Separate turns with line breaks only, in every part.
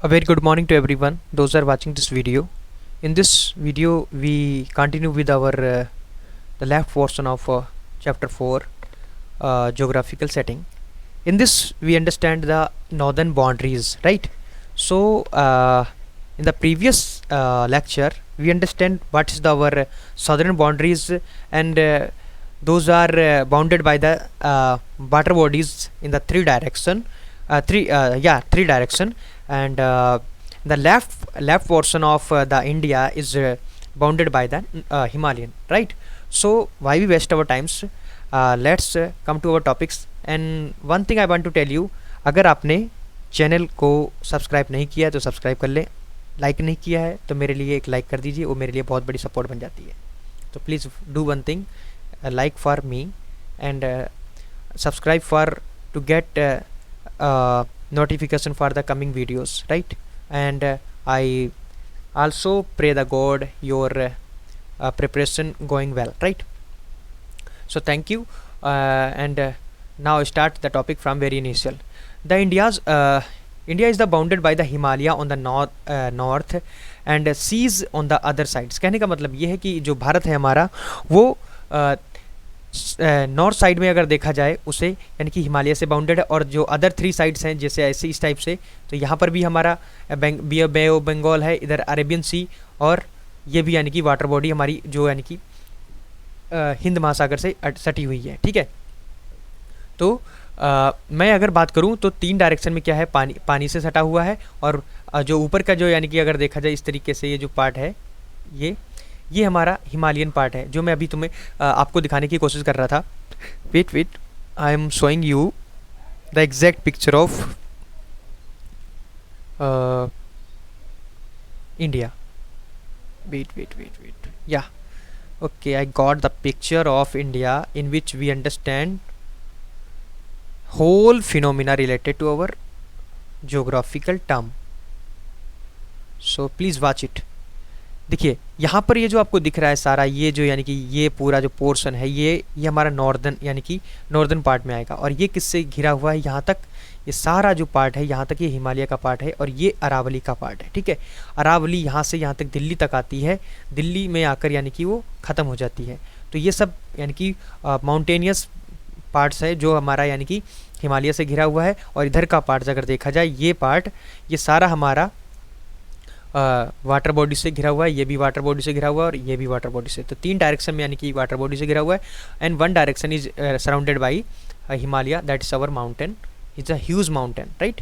A very good morning to everyone, those are watching this video. In this video, we continue with our the left portion of chapter 4, geographical setting. In this, we understand the northern boundaries, right? So, in the previous lecture, we understand what is our southern boundaries, and those are bounded by the water bodies in the three direction, and the left portion of the India is bounded by the Himalayan, right? So why we waste our times? Let's come to our topics. And one thing I want to tell you, अगर आपने channel को subscribe नहीं किया है तो subscribe कर लें, like नहीं किया है तो मेरे लिए एक लाइक कर दीजिए, वो मेरे लिए बहुत बड़ी सपोर्ट बन जाती है. तो please do one thing, like for me, and subscribe for to get notification for the coming videos, right? And I also pray the God your preparation going well, right? So thank you, and now start the topic from very initial. The India is the bounded by the Himalaya on the north and seas on the other sides. कहने का मतलब ये है कि जो भारत है हमारा वो नॉर्थ साइड में अगर देखा जाए उसे यानी कि हिमालय से बाउंडेड है, और जो अदर थ्री साइड्स हैं जैसे ऐसे इस टाइप से, तो यहाँ पर भी हमारा बे ऑफ बंगाल है, इधर अरेबियन सी, और ये भी यानी कि वाटर बॉडी हमारी जो यानी कि हिंद महासागर से सटी हुई है, ठीक है. तो मैं अगर बात करूँ तो तीन डायरेक्शन में क्या है, पानी से सटा हुआ है, और जो ऊपर का जो यानी कि अगर देखा जाए इस तरीके से ये जो पार्ट है ये हमारा हिमालयन पार्ट है, जो मैं अभी तुम्हें आपको दिखाने की कोशिश कर रहा था. Wait I am showing you the exact picture of India. Wait या okay, I got the picture of India in which we understand whole phenomena related to our geographical term. So please watch it. देखिए यहाँ पर ये जो आपको दिख रहा है सारा, ये जो यानी कि ये पूरा जो पोर्शन है ये हमारा नॉर्दर्न यानी कि नॉर्दर्न पार्ट में आएगा, और ये किससे घिरा हुआ है, यहाँ तक ये सारा जो पार्ट है यहाँ तक ये हिमालय का पार्ट है, और ये अरावली का पार्ट है, ठीक है. अरावली यहाँ से यहाँ तक दिल्ली तक आती है, दिल्ली में आकर यानी कि वो ख़त्म हो जाती है. तो ये सब यानी कि माउंटेनियस पार्ट्स है जो हमारा यानी कि हिमालय से घिरा हुआ है. और इधर का पार्ट अगर देखा जाए ये पार्ट, ये सारा हमारा वाटर बॉडी से घिरा हुआ है, ये भी वाटर बॉडी से घिरा हुआ है, और ये भी वाटर बॉडी से. तो तीन डायरेक्शन में यानी कि वाटर बॉडी से घिरा हुआ है, and one direction is surrounded by Himalaya, that is our mountain, it's a huge mountain, right.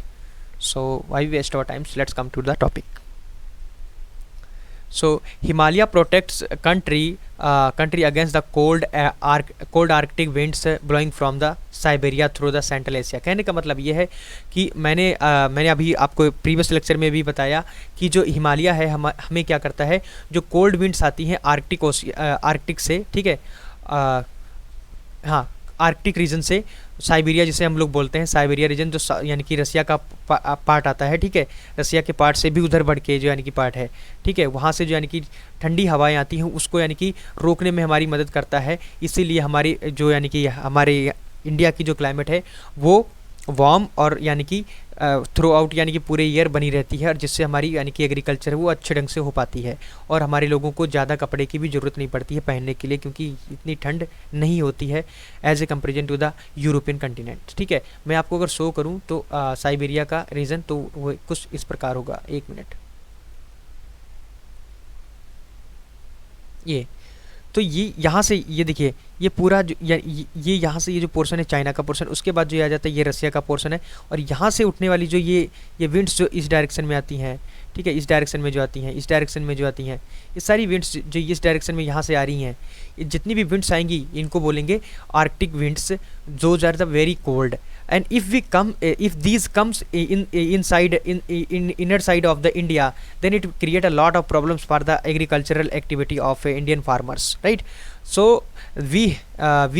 So why waste our times, let's come to the topic. So Himalaya protects country against the cold Arctic winds blowing from the Siberia through the Central Asia. कहने का मतलब ये है कि मैंने अभी आपको previous lecture में भी बताया कि जो हिमालय है हमें क्या करता है, जो कोल्ड विंड्स आती हैं आर्कटिक से, ठीक है, हाँ आर्कटिक रीजन से, साइबेरिया जिसे हम लोग बोलते हैं, साइबेरिया रीजन जो यानी कि रसिया का पार्ट आता है, ठीक है, रसिया के पार्ट से भी उधर बढ़ के जो यानी कि पार्ट है, ठीक है, वहाँ से जो यानी कि ठंडी हवाएं आती हैं उसको यानी कि रोकने में हमारी मदद करता है. इसीलिए हमारी जो यानी कि हमारे इंडिया की जो क्लाइमेट है वो वार्म और यानी कि थ्रू आउट यानी कि पूरे ईयर बनी रहती है, और जिससे हमारी यानी कि एग्रीकल्चर है वो अच्छे ढंग से हो पाती है, और हमारे लोगों को ज़्यादा कपड़े की भी ज़रूरत नहीं पड़ती है पहनने के लिए, क्योंकि इतनी ठंड नहीं होती है as a comparison to the European continent, ठीक है. मैं आपको अगर शो करूँ तो साइबेरिया का रीजन तो वो कुछ इस प्रकार होगा. एक मिनट, ये तो ये यहाँ से ये देखिए ये पूरा जो ये यहाँ से ये जो पोर्शन है चाइना का पोर्शन, उसके बाद जो ये आ जाता है ये रसिया का पोर्शन है, और यहाँ से उठने वाली जो ये विंड्स जो इस डायरेक्शन में आती हैं, ठीक है, इस डायरेक्शन में जो आती हैं, इस डायरेक्शन में जो आती हैं, ये सारी विंड्स जो इस डायरेक्शन में यहाँ से आ रही हैं, जितनी भी विंड्स आएंगी इनको बोलेंगे arctic winds, those are the very cold. And if these comes inside in inner side of the India, then it create a lot of problems for the agricultural activity of Indian farmers, right? So we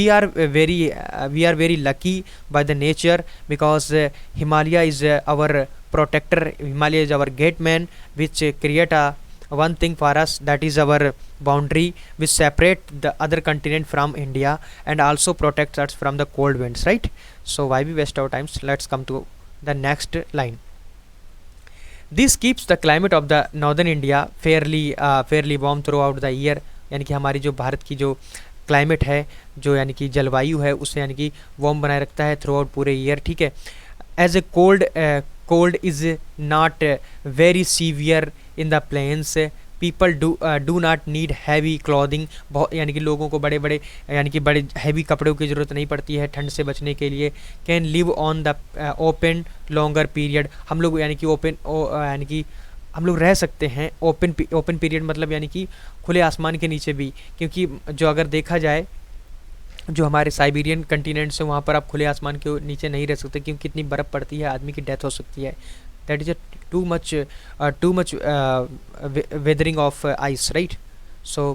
are very lucky by the nature, because Himalaya is our protector, Himalaya is our gate man, which create a one thing for us, that is our boundary which separate the other continent from India and also protects us from the cold winds, right? So why we waste our times, let's come to the next line. This keeps the climate of the northern India Fairlie warm through out the year, यानी कि हमारी जो भारत की जो climate है, जो यानी कि जलवायु है, उसे यानी कि वार्म बनाए रखता है थ्रू आउट पूरे ईयर, ठीक है। As a cold is not very severe in the plains, people do not need heavy clothing, बहुत यानी कि लोगों को बड़े बड़े यानी कि बड़े हैवी कपड़ों की ज़रूरत नहीं पड़ती है ठंड से बचने के लिए। Can live on the open longer period, हम लोग यानी कि यानी कि हम लोग रह सकते हैं ओपन पीरियड, मतलब यानी कि खुले आसमान के नीचे भी, क्योंकि जो अगर देखा जाए जो हमारे साइबेरियन कंटिनेंट्स हैं वहाँ पर आप खुले आसमान के नीचे नहीं रह सकते, क्योंकि कितनी बर्फ़ पड़ती है, आदमी की डेथ हो सकती है। That is too much weathering of ice, right? So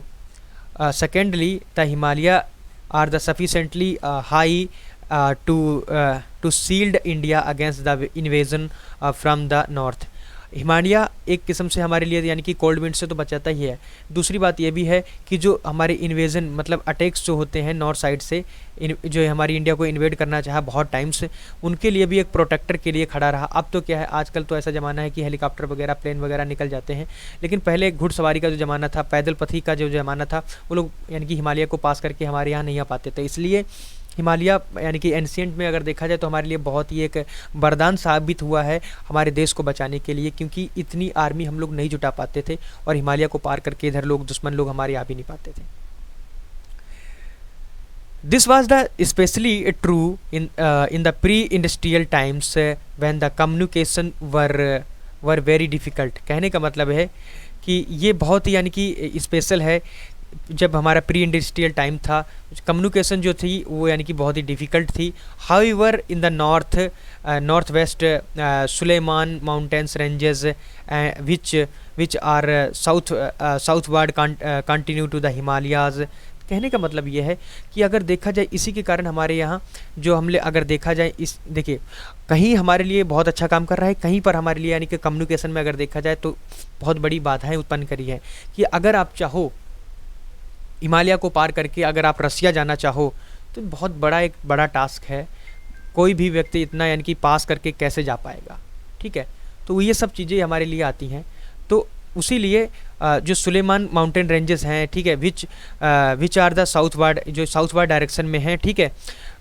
secondly, the Himalaya are the sufficiently high to shield India against the invasion from the north. Himalaya एक किस्म से हमारे लिए यानी कि कोल्ड विंड से तो बचाता ही है। दूसरी बात ये भी है कि जो हमारे इन्वेजन मतलब अटैक्स जो होते हैं नॉर्थ साइड से, जो हमारी इंडिया को इन्वेड करना चाहा बहुत टाइम से, उनके लिए भी एक प्रोटेक्टर के लिए खड़ा रहा। अब तो क्या है, आजकल तो ऐसा ज़माना है कि हेलीकॉप्टर वगैरह प्लेन वगैरह निकल जाते हैं, लेकिन पहले घुड़सवारी का जो ज़माना था, पैदल पथी का जो ज़माना था, वो लोग यानी कि हिमालय को पास करके हमारे यहाँ नहीं आ पाते थे। इसलिए हिमालय यानी कि एंशिएंट में अगर देखा जाए तो हमारे लिए बहुत ही एक वरदान साबित हुआ है हमारे देश को बचाने के लिए, क्योंकि इतनी आर्मी हम लोग नहीं जुटा पाते थे और हिमालय को पार करके इधर लोग दुश्मन लोग हमारे आ भी नहीं पाते थे। This was the specially true in the pre industrial times when the communication were very difficult. कहने का मतलब है कि ये बहुत ही यानी कि स्पेशल है जब हमारा प्री इंडस्ट्रियल टाइम था, कम्युनिकेशन जो थी वो यानी कि बहुत ही डिफ़िकल्ट थी। However in the north west Sulaiman mountains ranges which are southward continue to the Himalayas. कहने का मतलब ये है कि अगर देखा जाए इसी के कारण हमारे यहाँ जो हमले अगर देखा जाए इस देखिए कहीं हमारे लिए बहुत अच्छा काम कर रहा है, कहीं पर हमारे लिए यानी कि कम्युनिकेशन में अगर देखा जाए तो बहुत बड़ी बाधाएं उत्पन्न करी है कि अगर आप चाहो हिमालय को पार करके अगर आप रसिया जाना चाहो तो बहुत एक बड़ा टास्क है। कोई भी व्यक्ति इतना यानी कि पास करके कैसे जा पाएगा, ठीक है। तो ये सब चीज़ें हमारे लिए आती हैं। तो उसी लिए जो सुलेमान माउंटेन रेंजेस हैं, ठीक है, विच आर द साउथवर्ड, जो साउथवर्ड डायरेक्शन में हैं, ठीक है,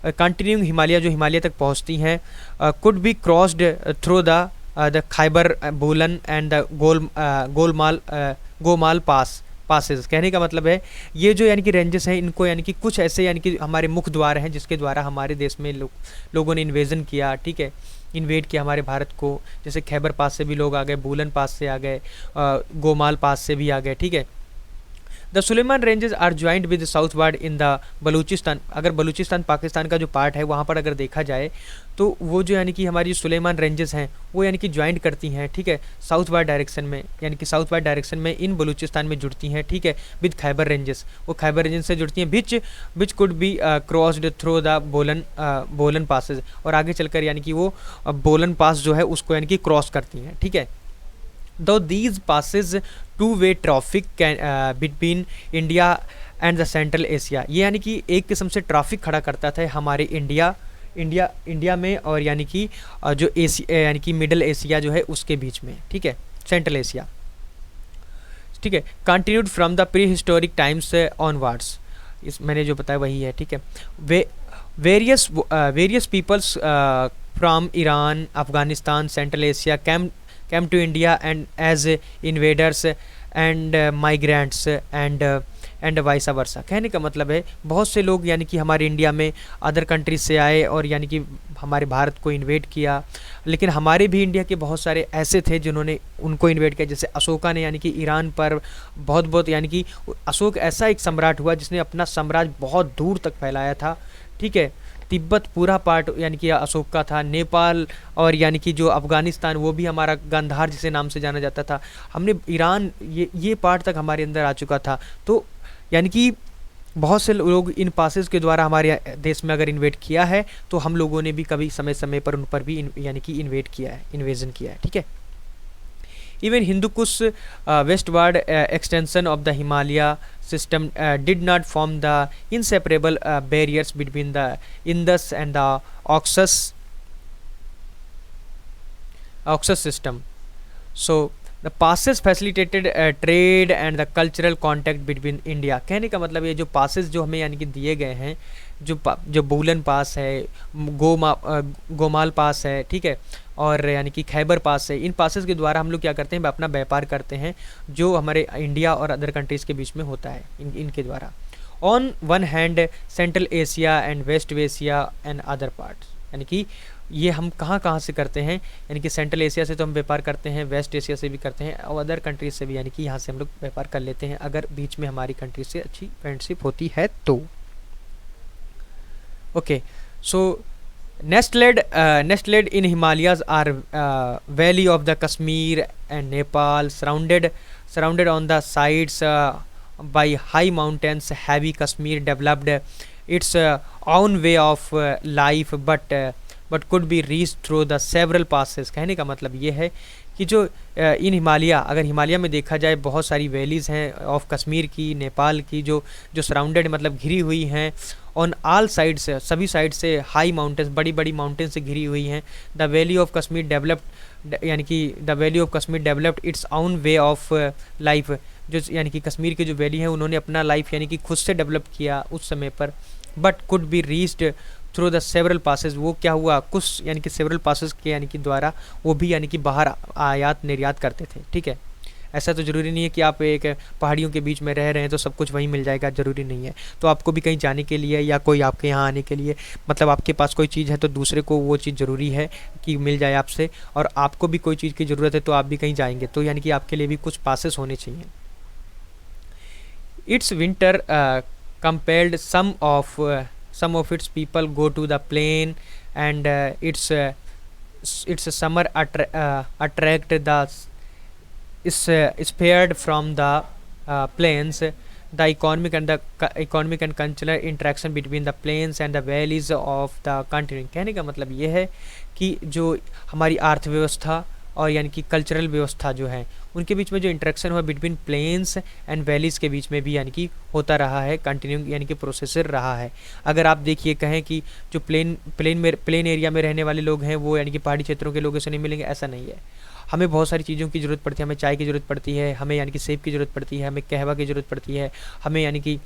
कंटिन्यूइंग हिमालय जो हिमालय तक पहुँचती हैं, could be crossed through the Khyber बोलन एंड द गोमाल पासेस। कहने का मतलब है ये जो यानी कि रेंजेस हैं इनको यानी कि कुछ ऐसे यानी कि हमारे मुख्य द्वार हैं जिसके द्वारा हमारे देश में लोगों ने इन्वेजन किया, ठीक है, इन्वेड किया हमारे भारत को। जैसे खैबर पास से भी लोग आ गए, बोलन पास से आ गए, गोमाल पास से भी आ गए, ठीक है। The Sulaiman ranges are joint with southward in the Balochistan. अगर बलूचिस्तान पाकिस्तान का जो पार्ट है वहाँ पर अगर देखा जाए तो वो जो यानी कि हमारी सुलेमान रेंजेस हैं वो यानी कि ज्वाइंट करती हैं, ठीक है, साउथवर्ड डायरेक्शन में, यानी कि साउथवर्ड डायरेक्शन में इन बलूचिस्तान में जुड़ती हैं, ठीक है, विद खैबर रेंजेस। वो खैबर रेंजेस से जुड़ती हैं which could be crossed through the बोलन पासेज। और आगे चलकर यानी कि वो बोलन पास जो है उसको यानी कि क्रॉस करती हैं, ठीक है। Though these passes two-way traffic between India and the Central Asia, ये यानी कि एक किस्म से ट्रैफिक खड़ा करता था हमारे इंडिया में और यानी कि जो एशिया यानी कि मिडल एशिया जो है उसके बीच में, ठीक है, सेंट्रल एशिया, ठीक है। Continued from the pre historic times onwards, इस मैंने जो बताया वही है, ठीक है। Various peoples from Iran, Afghanistan, central Asia came to India and as invaders and migrants and vice versa। कहने का मतलब है बहुत से लोग यानी कि हमारे इंडिया में अदर कंट्रीज से आए और यानी कि हमारे भारत को इन्वेड किया, लेकिन हमारे भी इंडिया के बहुत सारे ऐसे थे जिन्होंने उनको इन्वेड किया। जैसे अशोका ने यानी कि ईरान पर बहुत यानी कि अशोक ऐसा एक सम्राट हुआ जिसने अपना साम्राज्य बहुत दूर तक फैलाया था, ठीक है। तिब्बत पूरा पार्ट यानी कि अशोक का था, नेपाल और यानी कि जो अफ़गानिस्तान वो भी हमारा गांधार जिसे नाम से जाना जाता था। हमने ईरान ये पार्ट तक हमारे अंदर आ चुका था। तो यानी कि बहुत से लोग इन पासेस के द्वारा हमारे देश में अगर इन्वेड किया है तो हम लोगों ने भी कभी समय समय पर उन पर भी यानी कि इन्वेजन किया है, ठीक है। Even Hindu Kush westward extension of the Himalaya system did not form the inseparable barriers between the Indus and the Oxus system. So the passes facilitated trade and the cultural contact between India. कहने का मतलब ये जो passes जो हमें यानी कि दिए गए हैं, जो बूलन पास है, गोमाल पास है, ठीक है, और यानी कि खैबर पास है, इन पासेस के द्वारा हम लोग क्या करते हैं, अपना व्यापार करते हैं जो हमारे इंडिया और अदर कंट्रीज़ के बीच में होता है इनके द्वारा। On one hand central Asia and west Asia and other parts, यानी कि ये हम कहाँ कहाँ से करते हैं, यानी कि सेंट्रल एशिया से तो हम व्यापार करते हैं, वेस्ट एशिया से भी करते हैं और अदर कंट्रीज से भी, यानी कि यहाँ से हम लोग व्यापार कर लेते हैं अगर बीच में हमारी कंट्री से अच्छी फ्रेंडशिप होती है तो। Okay, so nestled in Himalayas are valley of the Kashmir and Nepal, surrounded on the sides by high mountains. Heavy Kashmir developed its own way of life, but could be reached through the several passes। कहने का मतलब ये है कि जो इन हिमालय, अगर हिमालय में देखा जाए बहुत सारी वैलीज़ हैं ऑफ कश्मीर की, नेपाल की, जो सराउंडेड मतलब घिरी हुई हैं ऑन ऑल साइड से, सभी साइड से हाई माउंटेन्स, बड़ी बड़ी माउंटेन से घिरी हुई हैं। The valley of Kashmir developed, यानी कि the valley of Kashmir developed its own way of life, जो यानी कि कश्मीर की जो वैली है उन्होंने अपना लाइफ यानी कि खुद से डेवलप किया उस समय पर। But could be reached through the several passes, वो क्या हुआ, कुछ यानी कि सेवरल पासेस के यानी कि द्वारा वो भी यानी कि बाहर आयात निर्यात करते थे, ठीक है। ऐसा तो ज़रूरी नहीं है कि आप एक पहाड़ियों के बीच में रह रहे हैं तो सब कुछ वहीं मिल जाएगा, ज़रूरी नहीं है। तो आपको भी कहीं जाने के लिए या कोई आपके यहाँ आने के लिए, मतलब आपके पास कोई चीज़ है तो दूसरे को वो चीज़ ज़रूरी है कि मिल जाए आपसे, और आपको भी कोई चीज़ की ज़रूरत है तो आप भी कहीं जाएंगे, तो यानी कि आपके लिए भी कुछ पासेस होने चाहिए। It's winter compelled some of its people go to the plain, and its summer attract the is spared from the plains. The economic and cultural interaction between the plains and the valleys of the continent। कहने का मतलब ये है कि जो हमारी अर्थव्यवस्था और यानी कि कल्चरल व्यवस्था जो है उनके बीच में जो इंटरेक्शन हुआ बिटवीन प्लेन्स एंड वैलीज़ के बीच में भी यानी कि होता रहा है, कंटिन्यू यानी कि प्रोसेसर रहा है। अगर आप देखिए कहें कि जो प्लेन एरिया में रहने वाले लोग हैं वो यानी कि पहाड़ी क्षेत्रों के लोगों से नहीं मिलेंगे, ऐसा नहीं है। हमें बहुत सारी चीज़ों की ज़रूरत पड़ती है, हमें चाय की ज़रूरत पड़ती है, हमें यानी कि सेब की ज़रूरत पड़ती है, हमें कहवा की ज़रूरत पड़ती है, हमें यानी कि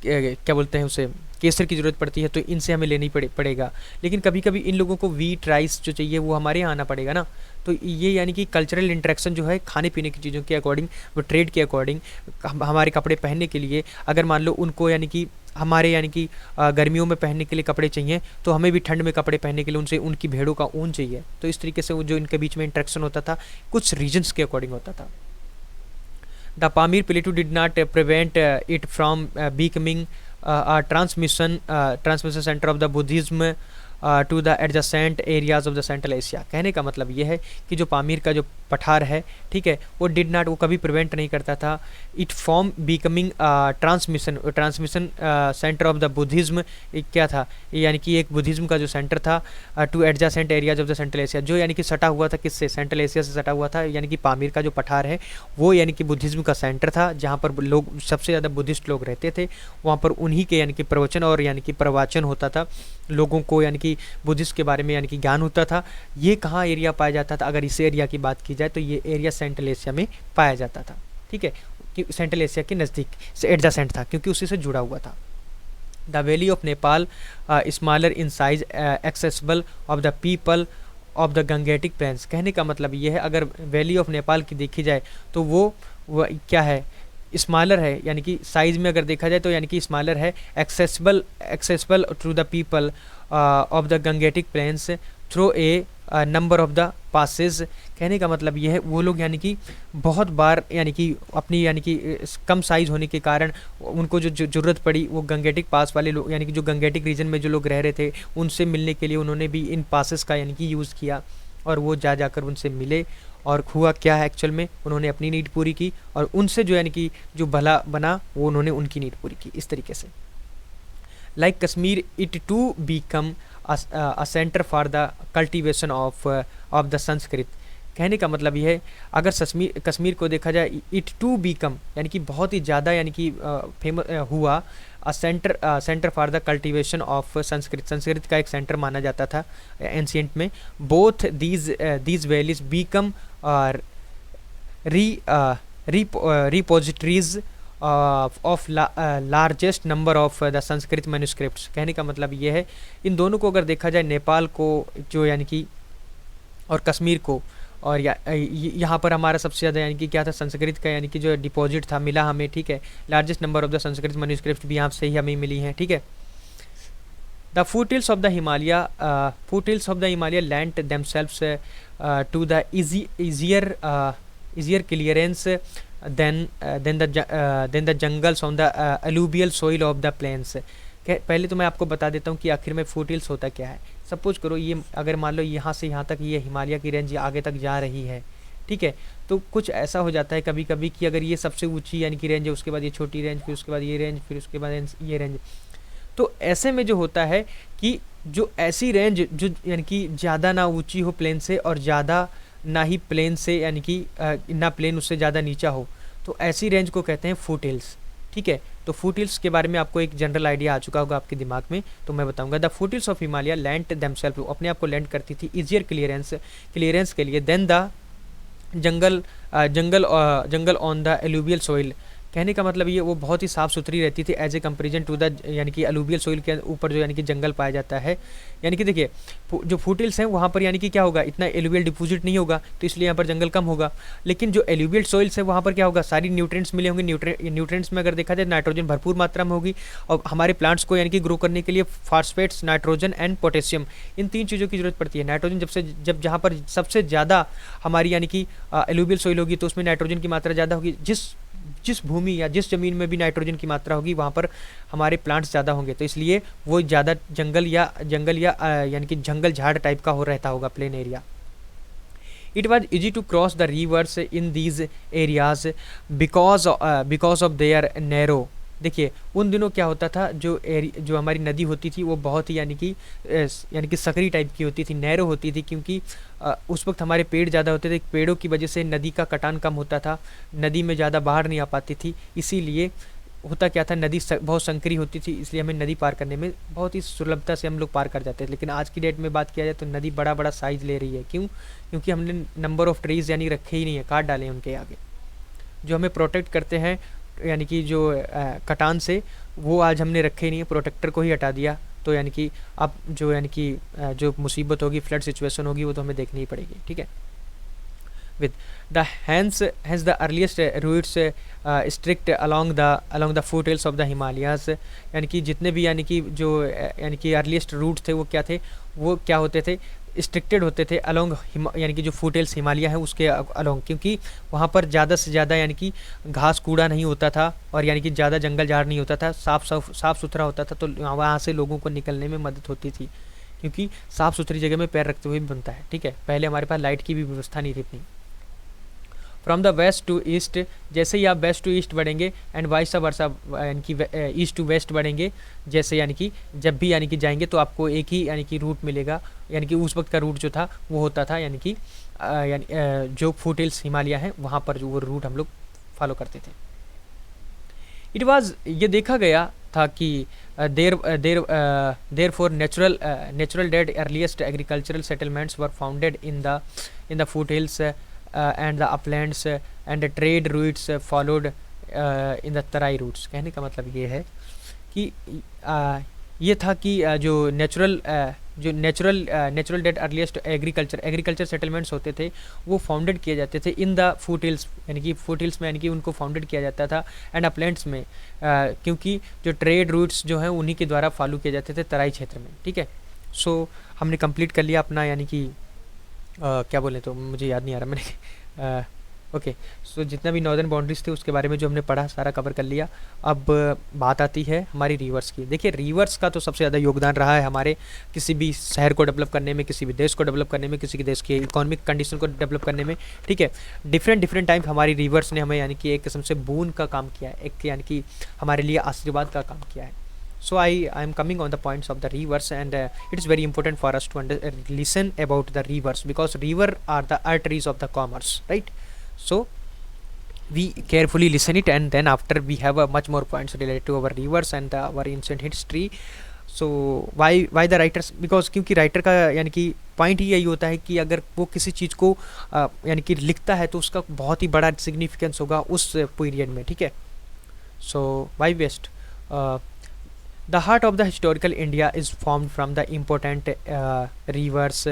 क्या बोलते हैं उसे, केसर की ज़रूरत पड़ती है, तो इनसे हमें लेनी पड़ेगा। लेकिन कभी कभी इन लोगों को वीट राइस जो चाहिए वो हमारे यहाँ आना पड़ेगा ना। तो ये यानी कि कल्चरल इंटरेक्शन जो है खाने पीने की चीज़ों के अकॉर्डिंग, वो ट्रेड के अकॉर्डिंग, हमारे कपड़े पहनने के लिए अगर मान लो उनको यानी कि हमारे यानी कि गर्मियों में पहनने के लिए कपड़े चाहिए तो हमें भी ठंड में कपड़े पहनने के लिए उनसे उनकी भेड़ों का ऊन चाहिए। तो इस तरीके से वो जो इनके बीच में इंटरेक्शन होता था कुछ रीजन्स के अकॉर्डिंग होता था। The Pamir Plateau did not prevent it from becoming a transmission center of the Buddhism to the adjacent areas of the Central Asia। कहने का मतलब ये है कि जो पामीर का जो पठार है, ठीक है, वो डिड नॉट, वो कभी प्रिवेंट नहीं करता था it form becoming transmission centre of the Buddhism. क्या था, यानी कि एक बुद्धिज़्म का जो सेंटर था to adjacent areas of the central Asia, जो यानी कि सटा हुआ था किससे, सेंट्रल एशिया से सटा हुआ था। यानी कि पामीर का जो पठार है वो यानी कि बुद्धिज़्म का सेंटर था जहाँ पर लोग सबसे ज़्यादा बुद्धिस्ट लोग रहते थे। वहाँ पर उन्हीं के यानी कि प्रवचन और यानी कि प्रवचन होता था, लोगों को यानी कि बुद्धिस्ट के बारे में यानी कि ज्ञान होता था। ये कहाँ एरिया पाया जाता था, अगर इस एरिया की बात की जाए तो ये एरिया सेंट्रल एशिया में पाया जाता था, ठीक है, कि सेंट्रल एशिया के नज़दीक से एडजासेंट था क्योंकि उसी से जुड़ा हुआ था। The valley of Nepal smaller in size accessible of the people of the Gangetic planes. कहने का मतलब ये है अगर वैली ऑफ नेपाल की देखी जाए तो वो क्या है, स्मॉलर है, यानी कि साइज़ में अगर देखा जाए तो यानी कि स्मॉलर है, accessible to the people of the Gangetic plains through a number of the passes. कहने का मतलब ये है वो लोग यानी कि बहुत बार यानी कि अपनी यानी कि कम साइज़ होने के कारण उनको जो ज़रूरत पड़ी वो गंगेटिक पास वाले लोग यानी कि जो गंगेटिक रीजन में जो लोग रह रहे थे उनसे मिलने के लिए उन्होंने भी इन पासेस का यानी कि यूज़ किया और वो जाकर उनसे मिले। और हुआ क्या है एक्चुअल में, उन्होंने अपनी नीड पूरी की और उनसे जो यानी कि जो भला बना वो उन्होंने उनकी नीड पूरी की। इस तरीके से like Kashmir it to become a center for the cultivation of the Sanskrit. कहने का मतलब ये है, अगर कश्मीर को देखा जाए, इट टू बीकम यानी कि बहुत ही ज़्यादा यानी कि फेमस हुआ centre for the cultivation of Sanskrit का एक सेंटर माना जाता था एंशियंट में। बोथ दीज वैलीज बीकम री repositories of largest number of the Sanskrit manuscripts. कहने का मतलब ये है, इन दोनों को अगर देखा जाए, नेपाल को जो यानी कि और कश्मीर को, और यहाँ पर हमारा सबसे ज़्यादा यानी कि क्या था, संस्कृत का यानी कि जो डिपॉजिट था मिला हमें, ठीक है। Largest number of the Sanskrit manuscript भी यहाँ से ही हमें मिली हैं, ठीक है। The foothills of the Himalaya lend themselves to the easier clearance than the jungles on the alluvial soil of the plains। पहले तो मैं आपको बता देता हूँ कि आखिर में फूटिल्स होता क्या है। सपोज करो ये, अगर मान लो यहाँ से यहाँ तक ये हिमालय की रेंज आगे तक जा रही है, ठीक है, तो कुछ ऐसा हो जाता है कभी कभी कि अगर ये सबसे ऊंची यानी कि रेंज है, उसके बाद ये छोटी रेंज, फिर उसके बाद ये रेंज, फिर उसके बाद ये रेंज, तो ऐसे में जो होता है कि जो ऐसी रेंज जो यानी कि ज़्यादा ना ऊंची हो प्लेन से और ज़्यादा ना ही प्लेन से यानी कि ना प्लेन उससे ज़्यादा नीचा हो, तो ऐसी रेंज को कहते हैं फुट हिल्स, ठीक है। तो फुट हिल्स के बारे में आपको एक जनरल आइडिया आ चुका होगा आपके दिमाग में, तो मैं बताऊंगा। The foot hills of Himalaya land themselves, अपने आप को लैंड करती थी ईजियर क्लियरेंस के लिए then the jungle on the alluvial soil. कहने का मतलब ये वो बहुत ही साफ़ सुथरी रहती थी as a comparison to the यानी कि अलूवियल सोइल के ऊपर जो यानी कि जंगल पाया जाता है। यानी कि देखिए जो फुटिल्स हैं वहाँ पर यानी कि क्या होगा, इतना एलुवियल डिपोजिट नहीं होगा, तो इसलिए यहाँ पर जंगल कम होगा। लेकिन जो एलुवियल सोइल्स है वहाँ पर क्या होगा, सारी न्यूट्रिएंट्स मिले होंगे। न्यूट्रिएंट्स में अगर देखा जाए नाइट्रोजन भरपूर मात्रा में होगी, और हमारे प्लांट्स को यानी कि ग्रो करने के लिए फॉस्फेट्स, नाइट्रोजन एंड पोटेशियम, इन 3 चीज़ों की जरूरत पड़ती है। नाइट्रोजन जब जहाँ पर सबसे ज़्यादा हमारी यानी कि एलुवियल सोइल होगी तो उसमें नाइट्रोजन की मात्रा ज़्यादा होगी। जिस भूमि या जिस ज़मीन में भी नाइट्रोजन की मात्रा होगी वहाँ पर हमारे प्लांट्स ज़्यादा होंगे, तो इसलिए वो ज़्यादा जंगल या यानी कि जंगल झाड़ टाइप का हो रहता होगा plain area. It was easy to cross the rivers in these areas because of their narrow. देखिए उन दिनों क्या होता था, जो हमारी नदी होती थी वो बहुत ही यानी कि सकरी टाइप की होती थी, नैरो होती थी, क्योंकि उस वक्त हमारे पेड़ ज़्यादा होते थे। पेड़ों की वजह से नदी का कटान कम होता था, नदी में ज़्यादा बाहर नहीं आ पाती थी। इसीलिए होता क्या था, नदी बहुत संकरी होती थी, इसलिए हमें नदी पार करने में बहुत ही सुलभता से हम लोग पार कर जाते थे। लेकिन आज की डेट में बात किया जाए तो नदी बड़ा बड़ा साइज़ ले रही है। क्यों? क्योंकि हमने नंबर ऑफ़ ट्रीज़ यानी रखे ही नहीं है, काट डाले हैं उनके आगे। जो हमें प्रोटेक्ट करते हैं यानी कि जो कटान से, वो आज हमने रखे ही नहीं है, प्रोटेक्टर को ही हटा दिया। तो यानी कि अब जो यानी कि जो मुसीबत होगी, फ्लड सिचुएशन होगी, वो तो हमें देखनी ही पड़ेगी, ठीक है। With the hence the earliest routes strict along the foot hills of the Himalayas. यानी कि जितने भी यानी कि जो यानी कि अर्लीस्ट रूट थे वो क्या थे, वो क्या होते थे, स्ट्रिक्टेड होते थे अलॉन्ग यानी कि जो फुट हिल्स हिमालय है उसके अलॉन्ग, क्योंकि वहाँ पर ज़्यादा से ज़्यादा यानी कि घास कूड़ा नहीं होता था और यानी कि ज़्यादा जंगल झाड़ नहीं होता था, साफ़ सुथरा होता था। तो वहाँ से लोगों को निकलने में मदद होती थी, क्योंकि साफ़ सुथरी जगह में पैर रखते हुए भी बनता है, ठीक है। पहले हमारे पास लाइट की भी व्यवस्था नहीं थी इतनी। From the west to east, जैसे ही आप वेस्ट टू ईस्ट बढ़ेंगे एंड वाइस वर्सा यानी कि ईस्ट टू वेस्ट बढ़ेंगे, जैसे यानी कि जब भी यानी कि जाएंगे तो आपको एक ही यानी कि रूट मिलेगा। यानी कि उस वक्त का रूट जो था वो होता था यानी कि जो फुट हिल्स हिमालय है वहाँ पर जो वो रूट हम लोग फॉलो करते थे। इट वाज, ये देखा गया था कि there for natural dead earliest agricultural settlements were founded in the foot hills and the uplands and the trade routes followed in the Terai routes। कहने का मतलब ये है कि ये था कि जो natural date earliest agriculture settlements होते थे वो फाउंडेड किए जाते थे इन द फुट हिल्स, यानी कि फुट हिल्स में यानी कि उनको फाउंडेड किया जाता था, एंड अपलैंड्स में क्योंकि जो ट्रेड रूट्स जो हैं उन्हीं के द्वारा फॉलो किए जाते थे तराई क्षेत्र में, ठीक है। सो हमने कंप्लीट कर लिया अपना यानी कि क्या बोले तो मुझे याद नहीं आ रहा मैंने ओके। सो जितना भी नॉर्दर्न बाउंड्रीज थे उसके बारे में जो हमने पढ़ा सारा कवर कर लिया। अब बात आती है हमारी रिवर्स की। देखिए रिवर्स का तो सबसे ज़्यादा योगदान रहा है हमारे किसी भी शहर को डेवलप करने में, किसी भी देश को डेवलप करने में, किसी के देश की इकोनॉमिक कंडीशन को डेवलप करने में, ठीक है। डिफरेंट टाइम हमारी रिवर्स ने हमें यानी कि एक किस्म से बून का काम किया है, एक यानी कि हमारे लिए आशीर्वाद का काम किया है। So I am coming on the points of the rivers, and it is very important for us to listen about the rivers, because river are the arteries of the commerce, right? So we carefully listen it, and then after we have a much more points related to our rivers and our ancient history. So why the writers, because क्योंकि writer का यानी कि point ही यही होता है कि अगर वो किसी चीज़ को यानी कि लिखता है तो उसका बहुत ही बड़ा सिग्निफिकेंस होगा उस पीरियड में, ठीक है. So why west, the heart of the historical India is formed from the important rivers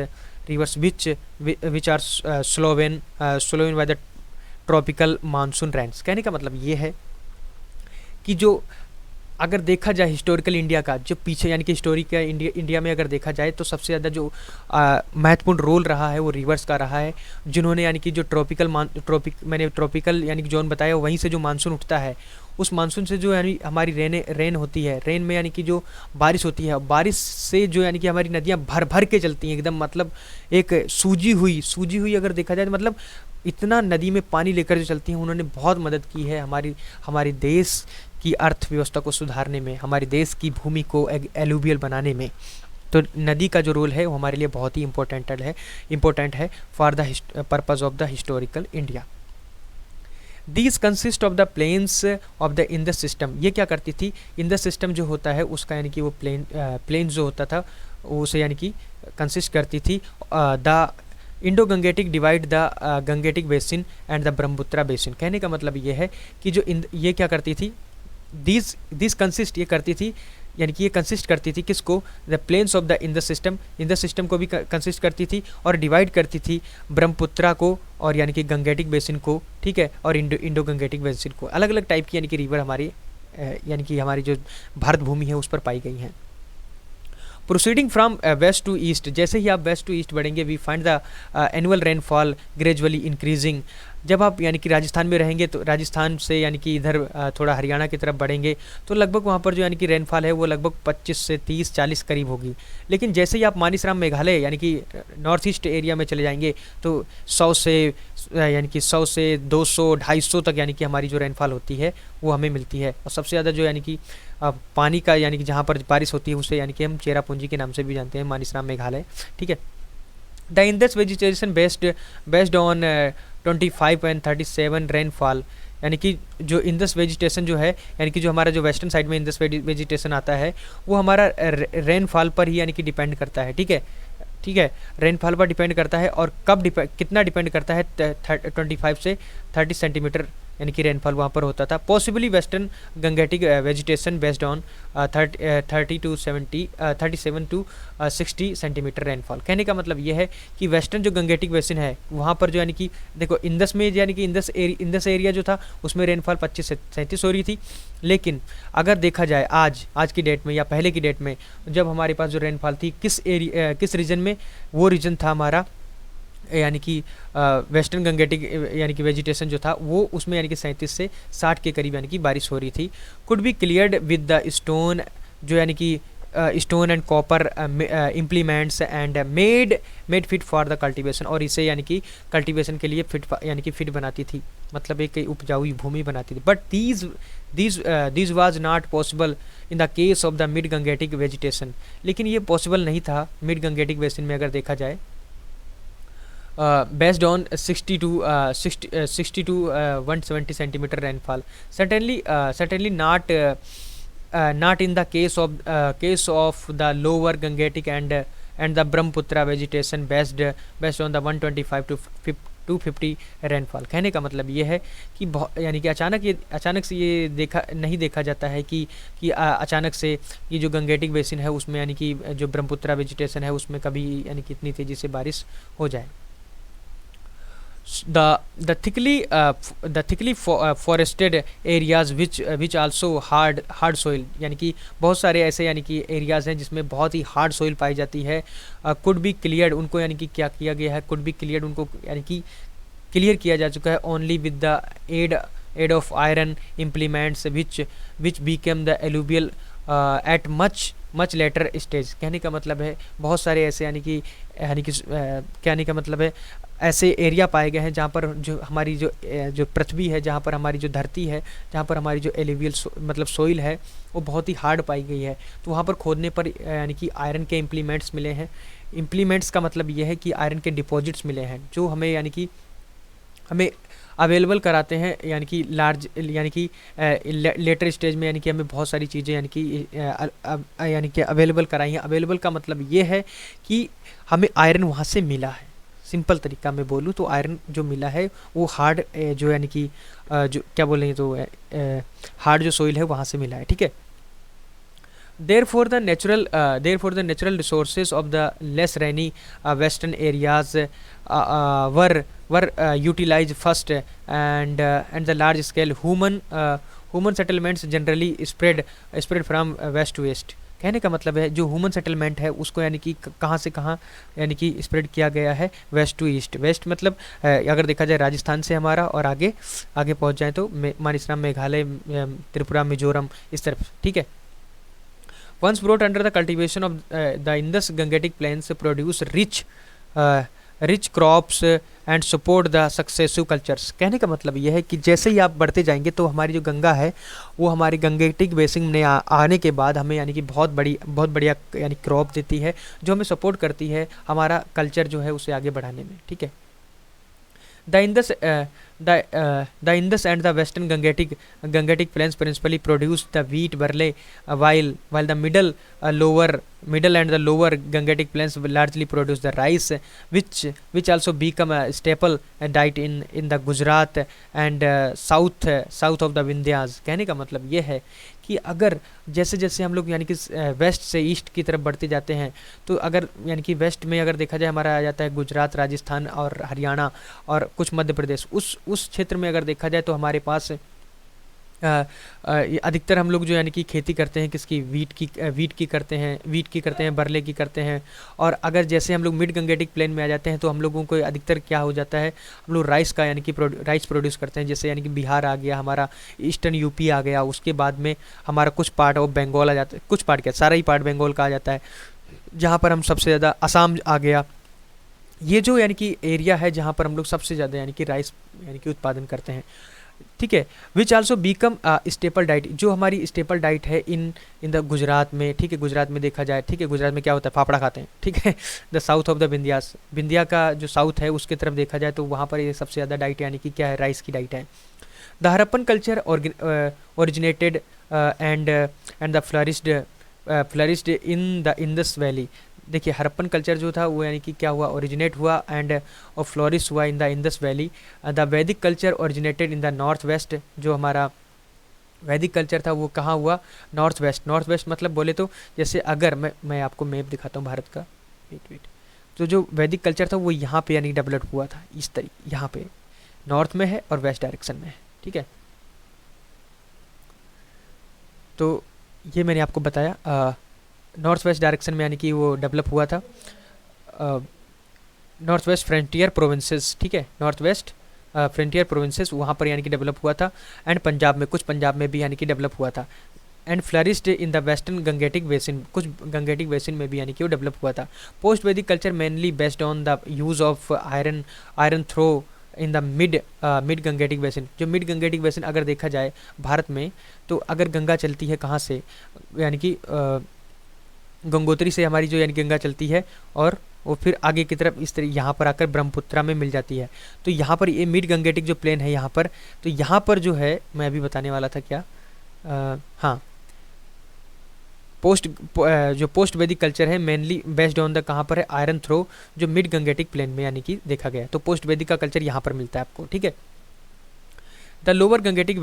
which are swollen by the tropical monsoon rains. कहने का मतलब ये है कि जो अगर देखा जाए हिस्टोरिकल इंडिया का जो पीछे यानी कि हिस्टोरी का इंडिया में अगर देखा जाए तो सबसे ज़्यादा जो महत्वपूर्ण रोल रहा है वो रिवर्स का रहा है, जिन्होंने यानी कि जो मैंने ट्रॉपिकल यानी कि जोन बताया वहीं से जो मानसून उठता है, उस मानसून से जो यानी हमारी रेन होती है, रेन में यानी कि जो बारिश होती है, बारिश से जो यानी कि हमारी नदियाँ भर भर के चलती हैं एकदम, मतलब एक सूजी हुई अगर देखा जाए तो मतलब इतना नदी में पानी लेकर जो चलती हैं. उन्होंने बहुत मदद की है हमारी देश की अर्थव्यवस्था को सुधारने में, हमारे देश की भूमि को एलुवियल बनाने में. तो नदी का जो रोल है वो हमारे लिए बहुत ही इम्पोर्टेंट है for the purpose of the historical India. These consist of the plains of the Indus system. ये क्या करती थी, इंडस सिस्टम जो होता है उसका यानी कि वो प्लेन जो होता था उसे यानी कि कंसिस्ट करती थी. The Indo Gangetic divide the Gangetic basin and the Brahmaputra basin. कहने का मतलब ये है कि जो ये क्या करती थी, दिस कंसिस्ट ये करती थी यानी कि ये कंसिस्ट करती थी किसको, the plains of the Indus system को भी कंसिस्ट करती थी और डिवाइड करती थी ब्रह्मपुत्रा को और यानी कि गंगेटिक बेसिन को, ठीक है, और इंडो गंगेटिक बेसिन को. अलग अलग टाइप की यानी कि रिवर हमारी यानी कि हमारी जो भारत भूमि है उस पर पाई गई हैं. Proceeding from west to east, जैसे ही आप वेस्ट टू ईस्ट बढ़ेंगे we find the annual rainfall gradually increasing. जब आप यानी कि राजस्थान में रहेंगे तो राजस्थान से यानी कि इधर थोड़ा हरियाणा की तरफ बढ़ेंगे तो लगभग वहाँ पर जो यानी कि रेनफॉल है वो लगभग 25 से 30-40 करीब होगी. लेकिन जैसे ही आप मानिसराम मेघालय यानी कि नॉर्थ ईस्ट एरिया में चले जाएंगे तो 100 से 200-250 तक यानी कि हमारी जो रेनफॉल होती है वो हमें मिलती है. और सबसे ज़्यादा जो यानी कि पानी का यानी कि जहाँ पर बारिश होती है उसे यानी कि हम चेरापूंजी के नाम से भी जानते हैं, मानिसराम मेघालय, ठीक है. The Indus vegetation based on 25 and 37 rainfall, यानी कि जो इंडस वेजिटेशन जो है यानी कि जो हमारा जो वेस्टर्न साइड में इंडस वेजिटेशन आता है वो हमारा रेनफॉल पर ही यानी कि डिपेंड करता है, ठीक है, रेनफॉल पर डिपेंड करता है. और कब कितना डिपेंड करता है, 25 से 30 सेंटीमीटर यानी कि रेनफॉल वहाँ पर होता था. Possibly western Gangetic vegetation based on 37 to 60 centimetre rainfall. कहने का मतलब ये है कि वेस्टर्न जो गंगेटिक बेसिन है वहाँ पर जो यानी कि देखो इंडस में यानी कि इंडस एरिया जो था उसमें रेनफॉल 25 से 37 हो रही थी. लेकिन अगर देखा जाए आज की डेट में या पहले की डेट में जब हमारे पास जो रेनफॉल थी किस रीजन में, वो रीजन था हमारा यानी कि वेस्टर्न गंगेटिक यानी कि वेजिटेशन जो था वो उसमें यानी कि 37 से 60 के करीब यानी कि बारिश हो रही थी. Could be cleared with the stone, जो यानी कि stone and copper implements and made fit for the cultivation. और इसे यानी कि कल्टीवेशन के लिए फिट बनाती थी, मतलब एक उपजाऊ भूमि बनाती थी. But this was not possible in the case of the mid Gangetic vegetation. लेकिन ये पॉसिबल नहीं था मिड गंगेटिक बेसिन में अगर देखा जाए. Based on 60 to 170 centimeter rainfall, certainly not in the case of the lower Gangetic and the Brahmaputra vegetation based on the 125 to 250 rainfall. कहने का मतलब ये है कि यानी कि अचानक से ये नहीं देखा जाता है कि अचानक से ये जो गंगेटिक बेसिन है उसमें यानी कि जो ब्रह्मपुत्रा वेजिटेशन है उसमें कभी यानी कि इतनी तेज़ी से बारिश हो जाए. The thickly forested areas which also hard soil, यानी कि बहुत सारे ऐसे यानी कि एरियाज़ हैं जिसमें बहुत ही हार्ड सोइल पाई जाती है. could be cleared, उनको यानी कि क्या किया गया है, could be cleared उनको यानी कि क्लियर किया जा चुका है only with the aid of iron implements which became the alluvial at much much later stage, कहने का मतलब है बहुत सारे ऐसे यानी कि कहने का मतलब है ऐसे एरिया पाए गए हैं जहाँ पर जो हमारी जो पृथ्वी है, जहाँ पर हमारी जो धरती है, जहाँ पर हमारी जो एलिवियल मतलब सोइल है वो बहुत ही हार्ड पाई गई है। तो वहाँ पर खोदने पर यानी कि आयरन के इम्प्लीमेंट्स मिले हैं। इम्प्लीमेंट्स का मतलब ये है कि आयरन के डिपॉजिट्स मिले हैं जो हमें यानी कि हमें अवेलेबल कराते हैं, यानी कि लार्ज यानी कि लेटर स्टेज में, यानी कि हमें बहुत सारी चीज़ें यानी कि अवेलेबल कराई हैं। अवेलेबल का मतलब ये है कि हमें आयरन वहाँ से मिला है। सिंपल तरीका में बोलूँ तो आयरन जो मिला है वो हार्ड जो यानी कि जो क्या बोलेंगे तो हार्ड जो सोइल है वहाँ से मिला है, ठीक है। Therefore, the natural resources of the less rainy western areas were utilized first, and the large scale human settlements generally spread from west to east। कहने का मतलब है जो ह्यूमन सेटलमेंट है उसको यानी कि कहाँ से कहाँ यानी कि स्प्रेड किया गया है, वेस्ट टू ईस्ट। वेस्ट मतलब अगर देखा जाए राजस्थान से हमारा, और आगे आगे पहुँच जाए तो मानिसराम, मेघालय, त्रिपुरा, मिजोरम, इस तरफ, ठीक है। Once brought under the cultivation of the Indus Gangetic plains produce rich crops and support the successive cultures। कहने का मतलब यह है कि जैसे ही आप बढ़ते जाएंगे तो हमारी जो गंगा है वो हमारी गंगेटिक बेसिन में आने के बाद हमें यानी कि बहुत बढ़िया यानी क्रॉप देती है जो हमें सपोर्ट करती है हमारा कल्चर जो है उसे आगे बढ़ाने में, ठीक है। The Indus, the Indus and the Western Gangetic plains principally produce the wheat, barley, while the middle and the lower Gangetic plains will largely produce the rice, which also become a staple diet in the Gujarat and south of the Vindhyas। कहने का मतलब ये है कि अगर जैसे जैसे हम लोग यानी कि वेस्ट से ईस्ट की तरफ बढ़ते जाते हैं तो अगर यानी कि वेस्ट में अगर देखा जाए हमारा आ जाता है गुजरात, राजस्थान और हरियाणा और कुछ मध्य प्रदेश। उस क्षेत्र में अगर देखा जाए तो हमारे पास अधिकतर हम लोग जो यानी कि खेती करते हैं किसकी, वीट की करते हैं, बरले की करते हैं। और अगर जैसे हम लोग मिड गंगेटिक प्लेन में आ जाते हैं तो हम लोगों को अधिकतर क्या हो जाता है, हम लोग राइस का यानी कि राइस प्रोड्यूस करते हैं। जैसे यानी कि बिहार आ गया, हमारा ईस्टर्न यूपी आ गया, उसके बाद में हमारा कुछ पार्ट ऑफ बंगाल आ जाता है, कुछ पार्ट क्या सारा ही पार्ट बंगाल का आ जाता है, जहाँ पर हम सबसे ज़्यादा असम आ गया। ये जो यानी कि एरिया है जहाँ पर हम लोग सबसे ज़्यादा यानी कि राइस यानी कि उत्पादन करते हैं, ठीक है। Which also become staple diet, जो हमारी स्टेपल डाइट है इन द गुजरात में, ठीक है। गुजरात में देखा जाए, ठीक है, गुजरात में क्या होता है, फाफड़ा खाते हैं, ठीक है। The south of the Vindhyas, Vindhya का जो साउथ है उसकी तरफ देखा जाए तो वहाँ पर ये सबसे ज़्यादा डाइट यानी कि क्या है, राइस की डाइट है। The Harappan culture originated and the flourished in the Indus valley. देखिए हरप्पन कल्चर जो था वो यानी कि क्या हुआ, ओरिजिनेट हुआ एंड और फ्लोरिश हुआ in the Indus valley. The Vedic culture originated in the north west, जो हमारा वैदिक कल्चर था वो कहाँ हुआ, नॉर्थ वेस्ट मतलब बोले तो जैसे अगर मैं आपको मैप दिखाता हूँ भारत का, वेट तो जो वैदिक कल्चर था वो यहाँ पे यानी डेवलप हुआ था इस तरीके, यहाँ पे नॉर्थ में है और वेस्ट डायरेक्शन में है, ठीक है। तो ये मैंने आपको बताया नॉर्थ वेस्ट डायरेक्शन में यानी कि वो डेवलप हुआ था, नॉर्थ वेस्ट फ्रंटियर प्रोविंसेस, ठीक है, नॉर्थ वेस्ट फ्रंटियर प्रोविंसेस वहाँ पर यानी कि डेवलप हुआ था। एंड पंजाब में भी यानी कि डेवलप हुआ था। And flourished in the western Gangetic basin, कुछ गंगेटिक बेसिन में भी यानी कि वो डेवलप हुआ था। Post Vedic culture mainly based on the use of iron throw in the mid Gangetic basin. जो मिड गंगेटिक बेसिन अगर देखा जाए भारत में, तो अगर गंगा चलती है कहाँ से, यानी कि गंगोत्री से हमारी जो यानी गंगा चलती है और वो फिर आगे की तरफ इस तरह यहाँ पर आकर ब्रह्मपुत्रा में मिल जाती है। तो यहाँ पर ये मिड गंगेटिक जो प्लेन है यहाँ पर, तो यहाँ पर जो है मैं अभी बताने वाला था क्या, हाँ, जो पोस्ट वैदिक कल्चर है मेनली बेस्ड ऑन द कहाँ पर है, आयरन थ्रो, जो मिड गंगेटिक प्लेन में यानी कि देखा गया। तो पोस्ट वैदिक का कल्चर यहाँ पर मिलता है आपको, ठीक है। The lower Gangetic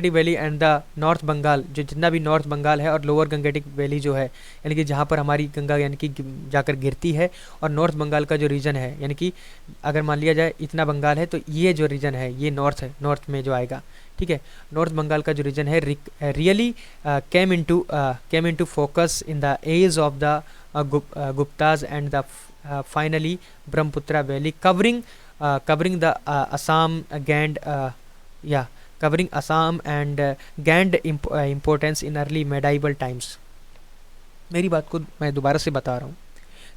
valley and the north Bengal, जो जितना भी नॉर्थ बंगाल है और लोअर गंगेटिक वैली जो है यानी कि जहाँ पर हमारी गंगा यानी कि जाकर गिरती है, और नॉर्थ बंगाल का जो रीजन है यानी कि अगर मान लिया जाए इतना बंगाल है तो ये जो रीजन है ये नॉर्थ में जो आएगा, ठीक है। नॉर्थ बंगाल का जो रीजन है really came into focus in the age of the Guptas and the finally Brahmaputra valley covering the Assam gained importance in early medieval times। मेरी बात को मैं दोबारा से बता रहा हूँ।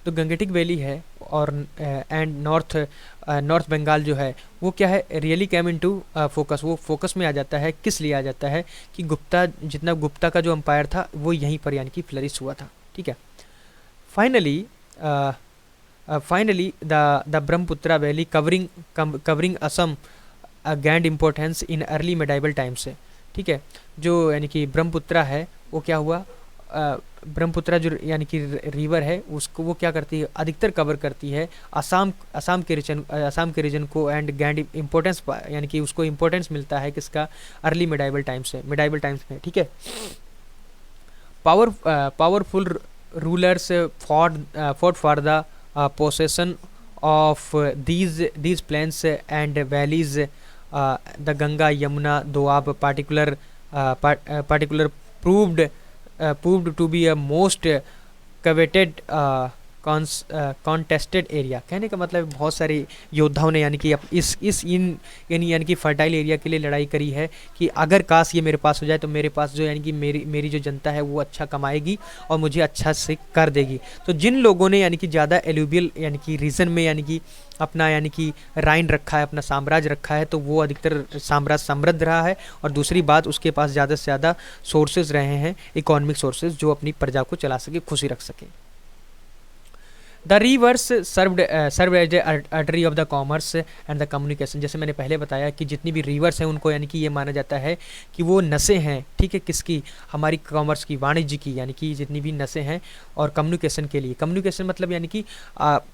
तो गंगेटिक वैली है और एंड नॉर्थ बंगाल जो है वो क्या है, रियली कैम इनटू फोकस। वो फोकस में आ जाता है, किस लिए आ जाता है कि गुप्ता का जो एम्पायर था वो यहीं पर यानी कि फ्लरिश हुआ था, ठीक है। Finally finally the Brahmaputra valley covering Assam gained importance in early medieval time से, ठीक है। जो यानी कि ब्रह्मपुत्रा है वो क्या हुआ, ब्रह्मपुत्रा जो यानी कि रिवर है उसको वो क्या करती है, अधिकतर कवर करती है आसाम के रीजन को, एंड गैंड इम्पोर्टेंस यानी कि उसको इम्पोर्टेंस मिलता है किसका, अर्ली मिडाइवल टाइम्स में, ठीक है। Powerful rulers fought for the possession of these plains and valleys. The Ganga, Yamuna, Doab particular proved to be a most coveted contested area. कहने का मतलब बहुत सारे योद्धाओं ने यानी कि यानी कि फर्टाइल एरिया के लिए लड़ाई करी है कि अगर काश ये मेरे पास हो जाए तो मेरे पास जो यानी कि मेरी जो जनता है वो अच्छा कमाएगी और मुझे अच्छा से कर देगी। तो जिन लोगों ने यानी कि ज़्यादा एलुवियल यानी कि रीजन में यानी कि अपना यानी कि राइन रखा है, अपना साम्राज्य रखा है, तो वो अधिकतर साम्राज्य समृद्ध रहा है। और दूसरी बात, उसके पास ज़्यादा से ज़्यादा सोर्सेज रहे हैं, इकोनॉमिक सोर्सेज, जो अपनी प्रजा को चला सके, खुशी रख सके। The rivers served as a artery of the commerce and the communication. जैसे मैंने पहले बताया कि जितनी भी रिवर्स हैं उनको यानी कि ये माना जाता है कि वो नसें हैं, ठीक है, किसकी, हमारी कॉमर्स की, वाणिज्य की, यानी कि जितनी भी नसें हैं, और कम्युनिकेशन के लिए। कम्युनिकेशन मतलब यानी कि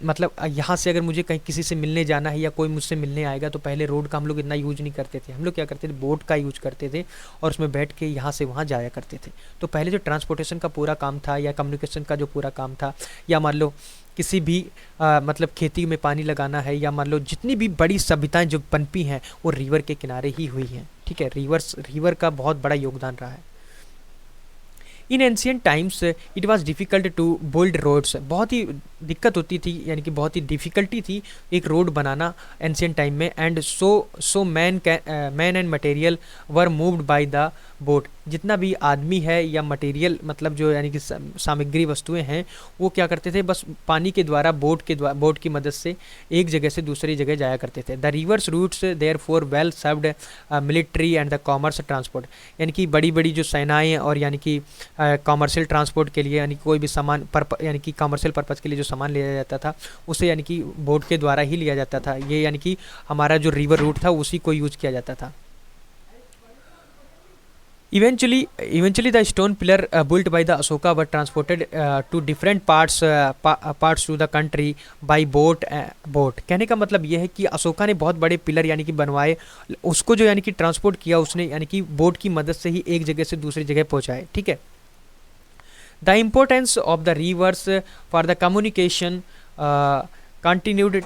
मतलब यहाँ से अगर मुझे कहीं किसी से मिलने जाना है या कोई मुझसे मिलने आएगा तो पहले रोड का हम लोग इतना यूज नहीं करते थे, हम लोग क्या करते थे, बोट का यूज करते थे और उसमें बैठ के यहाँ से वहाँ जाया करते थे। तो पहले जो ट्रांसपोर्टेशन का पूरा काम था या कम्युनिकेशन का जो पूरा काम था, या मान लो किसी भी मतलब खेती में पानी लगाना है, या मान लो जितनी भी बड़ी सभ्यताएं जो पनपी हैं वो रिवर के किनारे ही हुई हैं, ठीक है। रिवर का बहुत बड़ा योगदान रहा है। In ancient times it was difficult to build roads. बहुत ही दिक्कत होती थी, यानी कि बहुत ही डिफ़िकल्टी थी एक रोड बनाना एंशियंट टाइम में। And so man and material were moved by the boat. जितना भी आदमी है या मटेरियल मतलब जो यानी कि सामग्री वस्तुएं हैं वो क्या करते थे, बस पानी के द्वारा बोट की मदद से एक जगह से दूसरी जगह जाया करते थे। The rivers routes therefore well served military and the commerce transport. यानी कि बड़ी बड़ी जो सेनाएँ और यानी कि कॉमर्शियल ट्रांसपोर्ट के लिए, यानी कोई भी सामान यानी कि कॉमर्शियल पर्पज़ के लिए जो सामान लिया जाता था उसे यानी कि बोट के द्वारा ही लिया जाता था। ये यानी कि हमारा जो रिवर रूट था उसी को यूज किया जाता था। Eventually, the stone pillar built by the Ashoka were transported to different parts to the country by boat. कहने का मतलब ये है कि अशोका ने बहुत बड़े पिलर यानी कि बनवाए, उसको जो यानी कि ट्रांसपोर्ट किया उसने यानी कि बोट की मदद से ही एक जगह से दूसरी जगह पहुंचाए, ठीक है। The importance of the reverse for the communication continued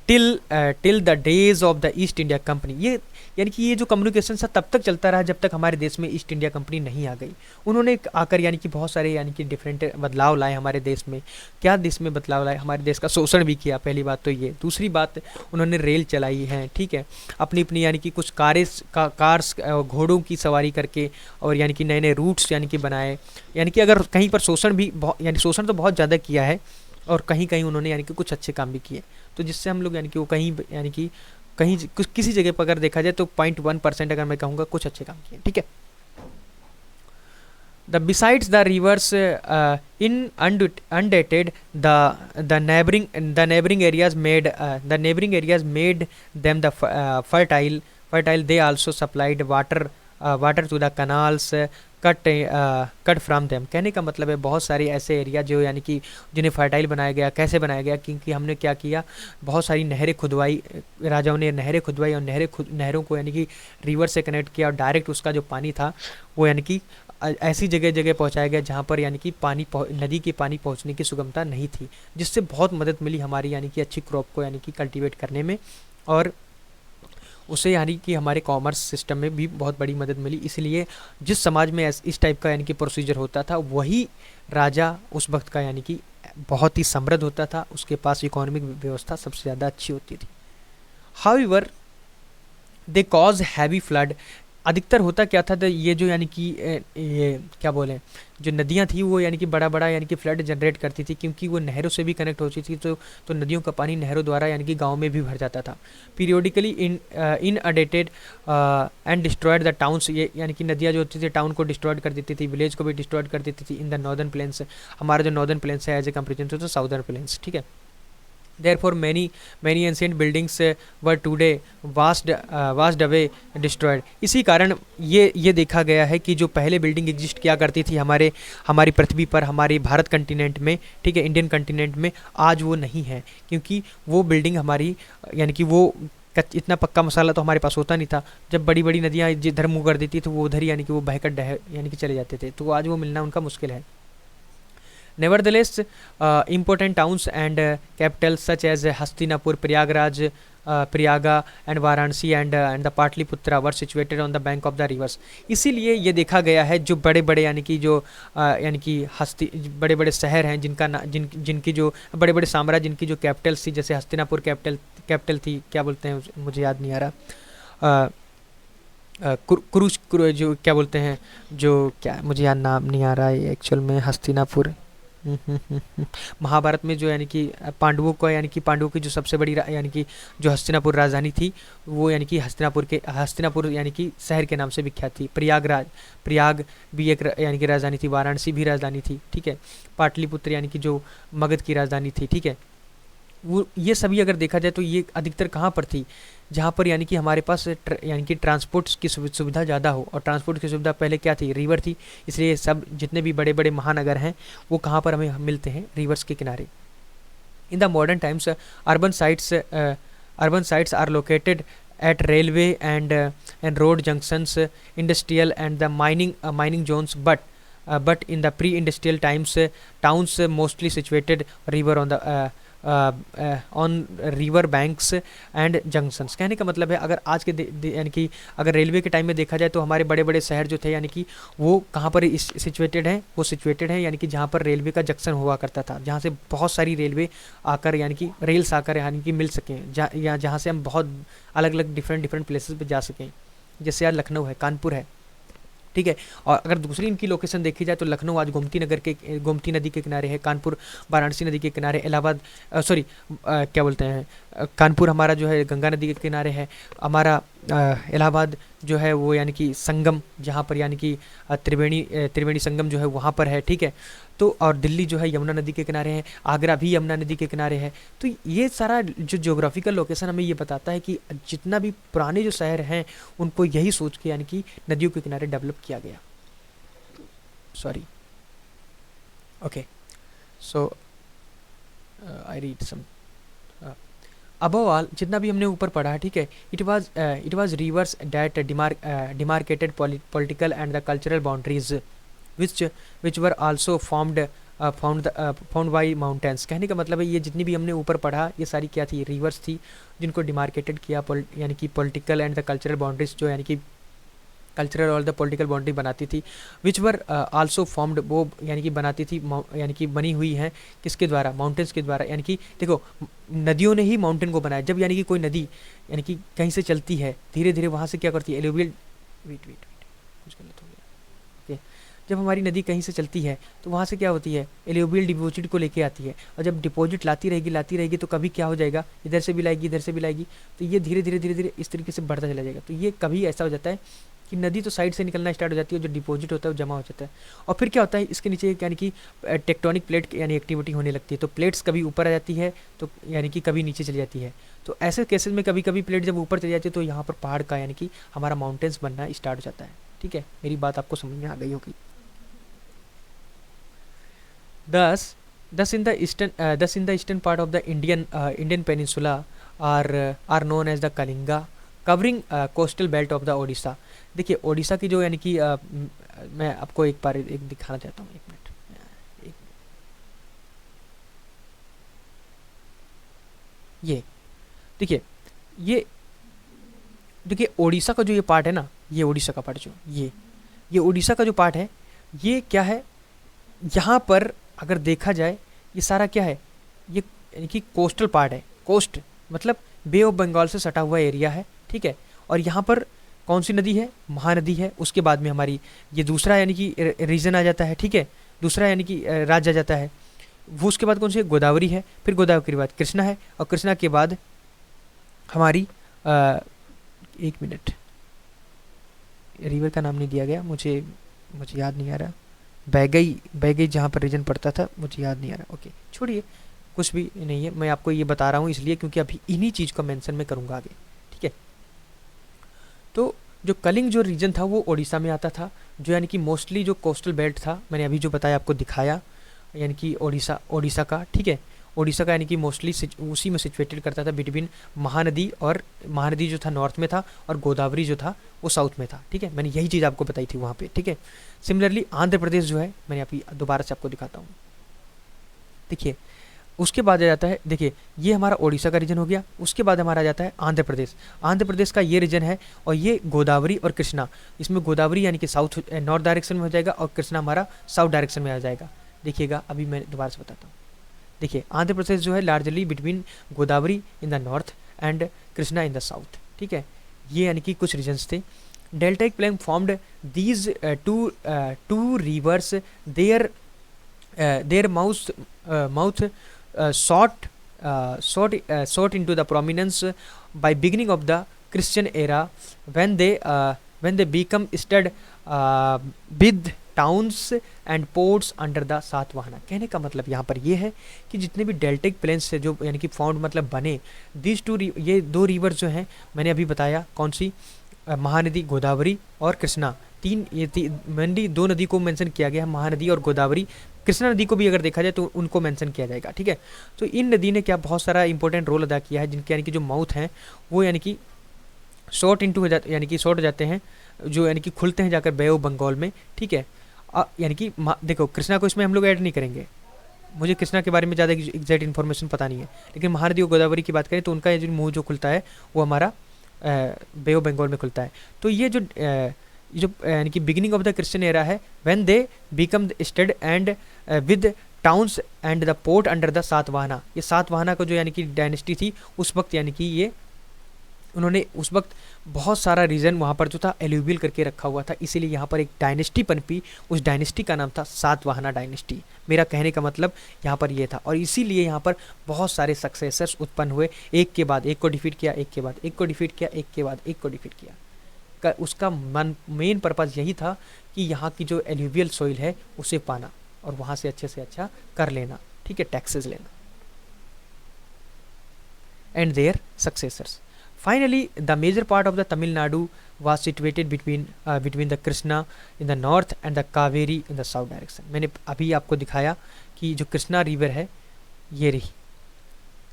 till the days of the east India company. ये यानी कि ये जो कम्युनिकेशन था तब तक चलता रहा जब तक हमारे देश में ईस्ट इंडिया कंपनी नहीं आ गई। उन्होंने आकर यानी कि बहुत सारे यानी कि डिफरेंट बदलाव लाए हमारे देश में। क्या देश में बदलाव लाए, हमारे देश का शोषण भी किया, पहली बात तो ये। दूसरी बात, उन्होंने रेल चलाई है, ठीक है, अपनी अपनी यानी कि कुछ कार्स घोड़ों की सवारी करके, और यानी कि नए नए रूट्स यानी कि बनाए। यानी कि अगर कहीं पर शोषण भी यानी शोषण तो बहुत ज़्यादा किया है, और कहीं कहीं उन्होंने यानी कि कुछ अच्छे काम भी किए, तो जिससे हम लोग यानी कि वो कहीं यानी कि कहीं किसी जगह पर अगर देखा जाए तो 0.1% अगर मैं कहूँगा कुछ अच्छे काम किए, ठीक है। The besides the rivers inundated the neighbouring areas made them the fertile. They also supplied water to the canals cut from them. कहने का मतलब है बहुत सारे ऐसे एरिया जो यानी कि जिन्हें फर्टाइल बनाया गया। कैसे बनाया गया, क्योंकि हमने क्या किया, बहुत सारी नहरें खुदवाई, राजाओं ने नहरें खुदवाई और नहरों को यानी कि रिवर से कनेक्ट किया, और डायरेक्ट उसका जो पानी था वो यानी कि ऐसी जगह जगह पहुंचाया गया जहां पर यानी कि नदी के पानी पहुंचने की सुगमता नहीं थी, जिससे बहुत मदद मिली हमारी यानी कि अच्छी क्रॉप को यानी कि कल्टीवेट करने में, और उसे यानी कि हमारे कॉमर्स सिस्टम में भी बहुत बड़ी मदद मिली। इसलिए जिस समाज में इस टाइप का यानी कि प्रोसीजर होता था वही राजा उस वक्त का यानी कि बहुत ही समृद्ध होता था, उसके पास इकोनॉमिक व्यवस्था सबसे ज़्यादा अच्छी होती थी। However they cause heavy flood अधिकतर होता क्या था, तो ये जो यानी कि ये क्या बोलें, जो नदियाँ थी वो यानी कि बड़ा-बड़ा यानी कि फ्लड जनरेट करती थी, क्योंकि वो नहरों से भी कनेक्ट होती थी, तो नदियों का पानी नहरों द्वारा यानी कि गाँव में भी भर जाता था। Periodically inundated and destroyed the towns, ये यानी कि नदियाँ जो होती थी टाउन को डिस्ट्रॉयड कर देती थी, विलेज को भी डिस्ट्रॉयड कर देती थी इन द नॉर्दर्न प्लेन्स। हमारा जो नॉर्दर्न प्लेन्स है as a comparison to the southern plains, ठीक है। Therefore, many ancient buildings were today vast away destroyed। इसी कारण ये देखा गया है कि जो पहले बिल्डिंग एग्जिस्ट किया करती थी हमारी पृथ्वी पर, हमारी भारत कंटिनेंट में, ठीक है, इंडियन कंटिनेंट में, आज वो नहीं है, क्योंकि वो बिल्डिंग हमारी यानी कि वो इतना पक्का मसाला तो हमारे पास होता नहीं था। जब बड़ी बड़ी नदियाँ जिधर मुँह कर देती तो वो उधर ही यानी कि वो बहकर यानी कि चले जाते थे, तो आज वो मिलना उनका मुश्किल है। Nevertheless, important towns and capitals such as Hastinapur, Prayaga and Varanasi and the Patliputra were situated on the bank of the rivers। इसीलिए ये देखा गया है जो बड़े बड़े यानी कि जो यानी कि बड़े बड़े शहर हैं जिनकी जो बड़े बड़े साम्राज्य, जिनकी जो कैपिटल्स थी, जैसे हस्तिनापुर कैपिटल थी, क्या बोलते हैं मुझे याद नहीं आ रहा, जो क्या बोलते हैं, जो क्या मुझे याद नाम नहीं आ रहा है एक्चुअल में, हस्तिनापुर। महाभारत में जो यानी कि पांडवों की जो सबसे बड़ी यानी कि जो हस्तिनापुर राजधानी थी, वो यानी कि हस्तिनापुर यानी कि शहर के नाम से विख्यात थी। प्रयाग भी एक यानी कि राजधानी थी, वाराणसी भी राजधानी थी, ठीक है। पाटलिपुत्र यानी कि जो मगध की राजधानी थी, ठीक है। वो ये सभी अगर देखा जाए तो ये अधिकतर कहाँ पर थी, जहाँ पर यानी कि हमारे पास यानी कि ट्रांसपोर्ट की सुविधा ज़्यादा हो। और ट्रांसपोर्ट की सुविधा पहले क्या थी, रिवर थी। इसलिए सब जितने भी बड़े बड़े महानगर हैं वो कहाँ पर हमें मिलते हैं, रिवर्स के किनारे। In the modern times urban sites are located at railway and road junctions, industrial and the mining zones, but in the pre-industrial times, towns mostly situated river on river banks and junctions। कहने का मतलब है, अगर आज के यानी कि अगर रेलवे के टाइम में देखा जाए तो हमारे बड़े बड़े शहर जो थे यानी कि वो कहाँ पर सिचुएटेड हैं, वो सिचुएटेड हैं यानी कि जहाँ पर रेलवे का जंक्शन हुआ करता था, जहाँ से बहुत सारी रेलवे आकर यानी कि रेल्स आकर यानी कि मिल सकें, या जहाँ से हम बहुत अलग अलग डिफरेंट प्लेसेस पे जा सकें। जैसे आज लखनऊ है, कानपुर है, ठीक है। और अगर दूसरी इनकी लोकेशन देखी जाए तो लखनऊ आज गोमती नदी के किनारे है, कानपुर वाराणसी नदी के किनारे, इलाहाबाद क्या बोलते हैं, कानपुर हमारा जो है गंगा नदी के किनारे है, हमारा इलाहाबाद जो है वो यानी कि संगम, जहाँ पर यानी कि त्रिवेणी संगम जो है वहाँ पर है, ठीक है। तो और दिल्ली जो है यमुना नदी के किनारे है, आगरा भी यमुना नदी के किनारे है। तो ये सारा जो ज्योग्राफिकल लोकेशन हमें ये बताता है कि जितना भी पुराने जो शहर हैं उनको यही सोच के यानी कि नदियों के किनारे डेवलप किया गया। Sorry, okay, so I read some above all, जितना भी हमने ऊपर पढ़ा, ठीक है, it was rivers that demarcated political and the cultural boundaries which were also found by mountains। कहने का मतलब है ये जितनी भी हमने ऊपर पढ़ा ये सारी क्या थी, रिवर्स थी, जिनको डिमार्केटेड किया यानी कि political and the cultural boundaries, जो यानी कि कल्चरल और द पॉलिटिकल बाउंड्री बनाती थी। विच वर आल्सो फॉर्म्ड, वो यानी कि बनाती थी, यानी कि बनी हुई है किसके द्वारा, माउंटेन्स के द्वारा। यानी कि देखो नदियों ने ही माउंटेन को बनाया। जब यानी कि कोई नदी यानी कि कहीं से चलती है, धीरे धीरे वहाँ से क्या करती है, एलुवियल वेट कुछ गलत हो गया, ओके। जब हमारी नदी कहीं से चलती है तो वहाँ से क्या होती है, एलुवियल डिपॉजिट को लेके आती है, और जब डिपॉजिट लाती रहेगी तो कभी क्या हो जाएगा, इधर से भी लाएगी इधर से भी लाएगी, तो ये धीरे धीरे इस तरीके से बढ़ता चला जाएगा। तो ये कभी ऐसा हो जाता है कि नदी तो साइड से निकलना स्टार्ट हो जाती है, जो डिपॉजिट होता है वो जमा हो जाता है, और फिर क्या होता है इसके नीचे यानी कि टेक्टोनिक प्लेट यानी एक्टिविटी होने लगती है। तो प्लेट्स कभी ऊपर आ जाती है तो यानी कि कभी नीचे चली जाती है। तो ऐसे केसेस में कभी कभी प्लेट जब ऊपर चली जाती है तो यहाँ पर पहाड़ का यानी कि हमारा माउंटेन्स बनना स्टार्ट हो जाता है। ठीक है, मेरी बात आपको समझ में आ गई होगी। Thus in the eastern part of the Indian peninsula are known as the Kalinga, covering coastal belt of the Odisha। देखिए ओडिशा की जो यानी कि मैं आपको एक बार एक दिखाना चाहता हूँ, एक मिनट। ये देखिए ओडिशा का जो ये पार्ट है ना, ये ओडिशा का पार्ट जो ये ओडिशा का जो पार्ट है, ये क्या है, यहाँ पर अगर देखा जाए ये सारा क्या है, ये यानी कि कोस्टल पार्ट है। कोस्ट मतलब बे ऑफ बंगाल से सटा हुआ एरिया है, ठीक है। और यहाँ पर कौन सी नदी है, महानदी है। उसके बाद में हमारी ये दूसरा यानी कि रीजन आ जाता है, ठीक है, दूसरा यानी कि राज्य आ जाता है। वो उसके बाद कौन सी है, गोदावरी है। फिर गोदावरी के बाद कृष्णा है, और कृष्णा के बाद हमारी एक मिनट, रिवर का नाम नहीं दिया गया, मुझे मुझे याद नहीं आ रहा। बैगई, बैगई जहाँ पर रीजन पड़ता था, मुझे याद नहीं आ रहा। ओके छोड़िए, कुछ भी नहीं है, मैं आपको ये बता रहा हूँ इसलिए क्योंकि अभी इन्हीं चीज़ का मेंशन मैं करूँगा आगे, ठीक है। तो जो कलिंग जो रीजन था वो उड़ीसा में आता था, जो यानी कि मोस्टली जो कोस्टल बेल्ट था, मैंने अभी जो बताया आपको दिखाया, यानी कि उड़ीसा, उड़ीसा का, ठीक है, उड़ीसा का यानी कि मोस्टली उसी में सिचुएटेड करता था बिटवीन महानदी, और महानदी जो था नॉर्थ में था और गोदावरी जो था वो साउथ में था, ठीक है। मैंने यही चीज़ आपको बताई थी वहाँ पे, ठीक है। सिमिलरली आंध्र प्रदेश जो है, मैंने अभी दोबारा से आपको दिखाता हूँ, देखिए। उसके बाद आ जाता है, देखिए ये हमारा उड़ीसा का रीजन हो गया। उसके बाद हमारा आ जाता है आंध्र प्रदेश। आंध्र प्रदेश का ये रीजन है, और ये गोदावरी और कृष्णा, इसमें गोदावरी यानी कि साउथ नॉर्थ डायरेक्शन में हो जाएगा, और कृष्णा हमारा साउथ डायरेक्शन में आ जाएगा। देखिएगा अभी मैं दोबारा से बताता हूँ। देखिए आंध्र प्रदेश जो है largely between Godavari in the north and Krishna in the south, ठीक है। ये यानी कि कुछ रीजन्स थे। Deltaic plain formed these two rivers, their mouth sought into the prominence by beginning of the Christian era, when they become studded with towns and ports under the Satavahana. कहने का मतलब यहाँ पर ये है कि जितने भी डेल्टिक प्लेन्स से जो यानी कि फाउंड मतलब बने, दिस टू, ये दो रिवर जो हैं मैंने अभी बताया, कौन सी, महानदी, गोदावरी और कृष्णा, तीन, ये मेनली दो नदी को मेंशन किया गया है, महानदी और गोदावरी। कृष्णा नदी को भी अगर देखा जाए तो उनको मेंशन किया जाएगा, ठीक है। तो इन नदी ने क्या बहुत सारा इंपॉर्टेंट रोल अदा किया है, जिनके यानी कि जो माउथ हैं वो यानी कि शॉर्ट इनटू यानी कि शॉर्ट हो जाते हैं, जो यानी कि खुलते हैं जाकर बे ऑफ बंगाल में, ठीक है। यानी कि देखो कृष्णा को इसमें हम लोग ऐड नहीं करेंगे, मुझे कृष्णा के बारे में ज़्यादा एग्जैक्ट इन्फॉर्मेशन पता नहीं है, लेकिन महानदी और गोदावरी की बात करें तो उनका जो मुँह जो खुलता है वो हमारा बे ऑफ बंगाल में खुलता है। तो ये जो यानी कि beginning of the Christian era है, when they become stead and with towns and the port under the Satavahana. ये सातवाहना को जो यानी कि डायनेस्टी थी उस वक्त, यानी कि ये उन्होंने उस वक्त बहुत सारा रीजन वहाँ पर जो था एल्यूवियल करके रखा हुआ था, इसीलिए यहाँ पर एक डायनेस्टी पनपी, उस डायनेस्टी का नाम था सातवाहना डायनेस्टी। मेरा कहने का मतलब यहाँ पर ये था, और इसीलिए यहाँ पर बहुत सारे सक्सेसर्स उत्पन्न हुए, एक के बाद एक को डिफीट किया, एक के बाद एक को डिफीट किया, एक के बाद एक को डिफीट किया। उसका मेन पर्पज़ यही था कि यहाँ की जो एल्यूवियल सॉइल है उसे पाना और वहाँ से अच्छा कर लेना, ठीक है, टैक्सेस लेना। And their successors. Finally, the major part of the Tamil Nadu was situated between the Krishna in the north and the Kaveri in the south direction. मैंने अभी आपको दिखाया कि जो कृष्णा रिवर है ये रही,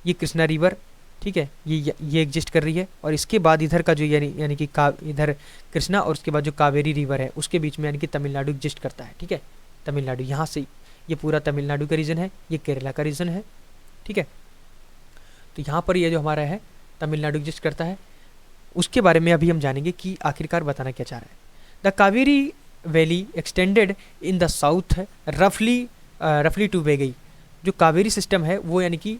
ये कृष्णा रिवर, ठीक है, ये एग्जिस्ट कर रही है, और इसके बाद इधर का जो यानी कि इधर कृष्णा और उसके बाद जो कावेरी रिवर है उसके बीच में यानी कि तमिलनाडु एग्जिस्ट करता है, ठीक है। तमिलनाडु यहाँ से ये पूरा तमिलनाडु का रीजन है, ये केरला का रीजन है, ठीक है। तो यहाँ पर ये जो हमारा है तमिलनाडु एग्जिस्ट करता है, उसके बारे में अभी हम जानेंगे कि आखिरकार बताना क्या चाह रहा है। The Kaveri valley extended in the south रफली टू वेगई। जो कावेरी सिस्टम है वो यानी कि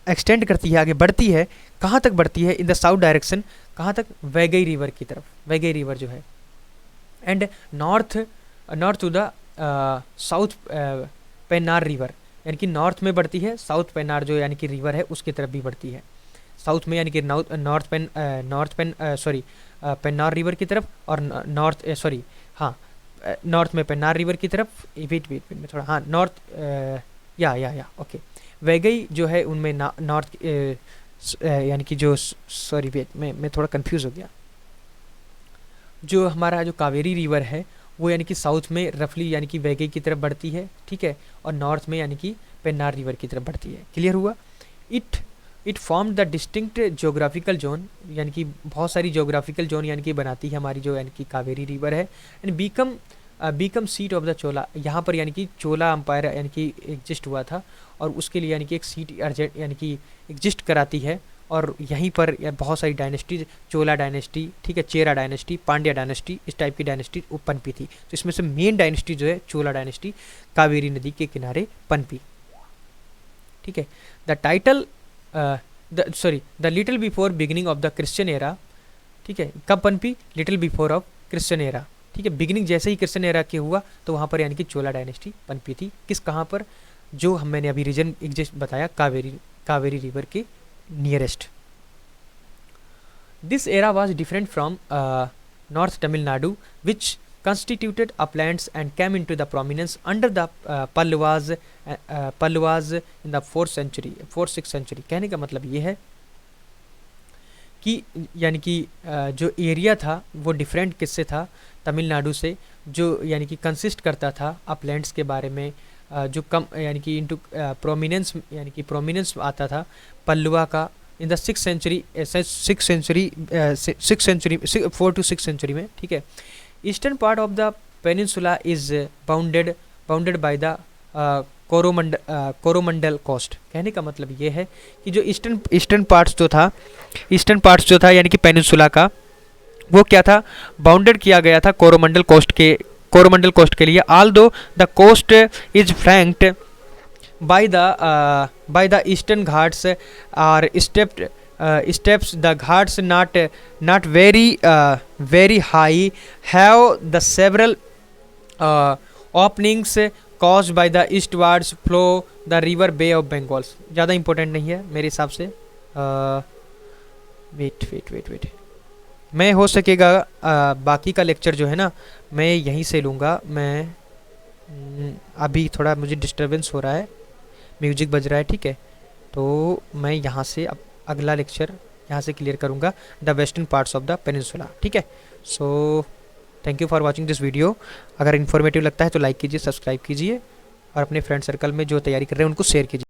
एक्सटेंड करती है, आगे बढ़ती है, कहाँ तक बढ़ती है, इन द साउथ डायरेक्शन, कहाँ तक, वैगई रिवर की तरफ, वैगई रिवर जो है, and north to the south Pennar river, यानी कि नॉर्थ में बढ़ती है, साउथ पेन्नार जो यानी कि रिवर है उसकी तरफ भी बढ़ती है, साउथ में यानी कि पेन्नार रिवर की तरफ, और नॉर्थ में पेन्नार रिवर की तरफ, वेट में थोड़ा, हाँ नॉर्थ, या ओके। वैगई जो है उनमें नॉर्थ यानी कि जो, सॉरी वेट, मैं थोड़ा कंफ्यूज हो गया। जो हमारा जो कावेरी रिवर है वो यानी कि साउथ में रफली यानी कि वैगई की तरफ बढ़ती है, ठीक है, और नॉर्थ में यानी कि पेन्नार रिवर की तरफ बढ़ती है। क्लियर हुआ? It form the distinct geographical zone, यानी कि बहुत सारी जोग्राफिकल जोन यानी कि बनाती है हमारी जो यानी कि कावेरी रिवर है, and become seat of the Chola. यहाँ पर यानी कि चोला अम्पायर यानी कि एग्जिस्ट हुआ था, और उसके लिए यानी कि एक सीट अर्जेंट यानी कि एग्जिस्ट कराती है, और यहीं पर बहुत सारी डायनेस्टीज, चोला डायनेस्टी, ठीक है, चेरा डायनेस्टी, पांड्या डायनेस्टी, इस टाइप की डायनेस्टी पनपी थी। तो इसमें से मेन डायनेस्टी जो है चोला डायनेस्टी, कावेरी नदी के किनारे पनपी, ठीक है। The little before beginning of the Christian era, ठीक है। कब पनपी? Little before of Christian era, ठीक है। बिगिनिंग जैसे ही क्रिश्चियन एरा के हुआ तो वहाँ पर यानी कि चोला डायनेस्टी पनपी थी। किस कहाँ पर? जो मैंने अभी रीजन एग्जिस्ट बताया, कावेरी रिवर के nearest. This era was different from north Tamil Nadu which constituted uplands and came into the prominence under the Pallavas in the 4th-6th century। कहने का मतलब ये है कि यानी कि जो एरिया था वो डिफरेंट किससे था? तमिलनाडु से, जो यानी कि कंसिस्ट करता था अपलैंड्स के बारे में, जो कम यानी कि इनटू प्रोमिनेंस यानी कि प्रोमिनेंस आता था पल्लवा का in the 6th century 4 to 6 century में, ठीक है। Eastern part of the peninsula is bounded by the Coromandel coast. कहने का मतलब ये है कि जो ईस्टर्न पार्ट्स जो था यानी कि पेनिनसुला का, वो क्या था? बाउंडेड किया गया था कोरोमंडल कोस्ट के लिए। Although the coast is flanked by the eastern Ghats are steps, the ghats not very high, have the several openings caused by the eastwards flow the river Bay of Bengal। ज़्यादा important नहीं है मेरे हिसाब से। Wait मैं हो सकेगा बाकी का लेक्चर जो है ना मैं यहीं से लूँगा। मैं अभी थोड़ा मुझे डिस्टर्बेंस हो रहा है, म्यूजिक बज रहा है, ठीक है। तो मैं यहाँ से अब अगला लेक्चर यहाँ से क्लियर करूँगा, the western parts of the peninsula, ठीक है। So thank you for watching this video. अगर इन्फॉर्मेटिव लगता है तो लाइक कीजिए, सब्सक्राइब कीजिए और अपने फ्रेंड सर्कल में जो तैयारी कर रहे हैं उनको शेयर कीजिए।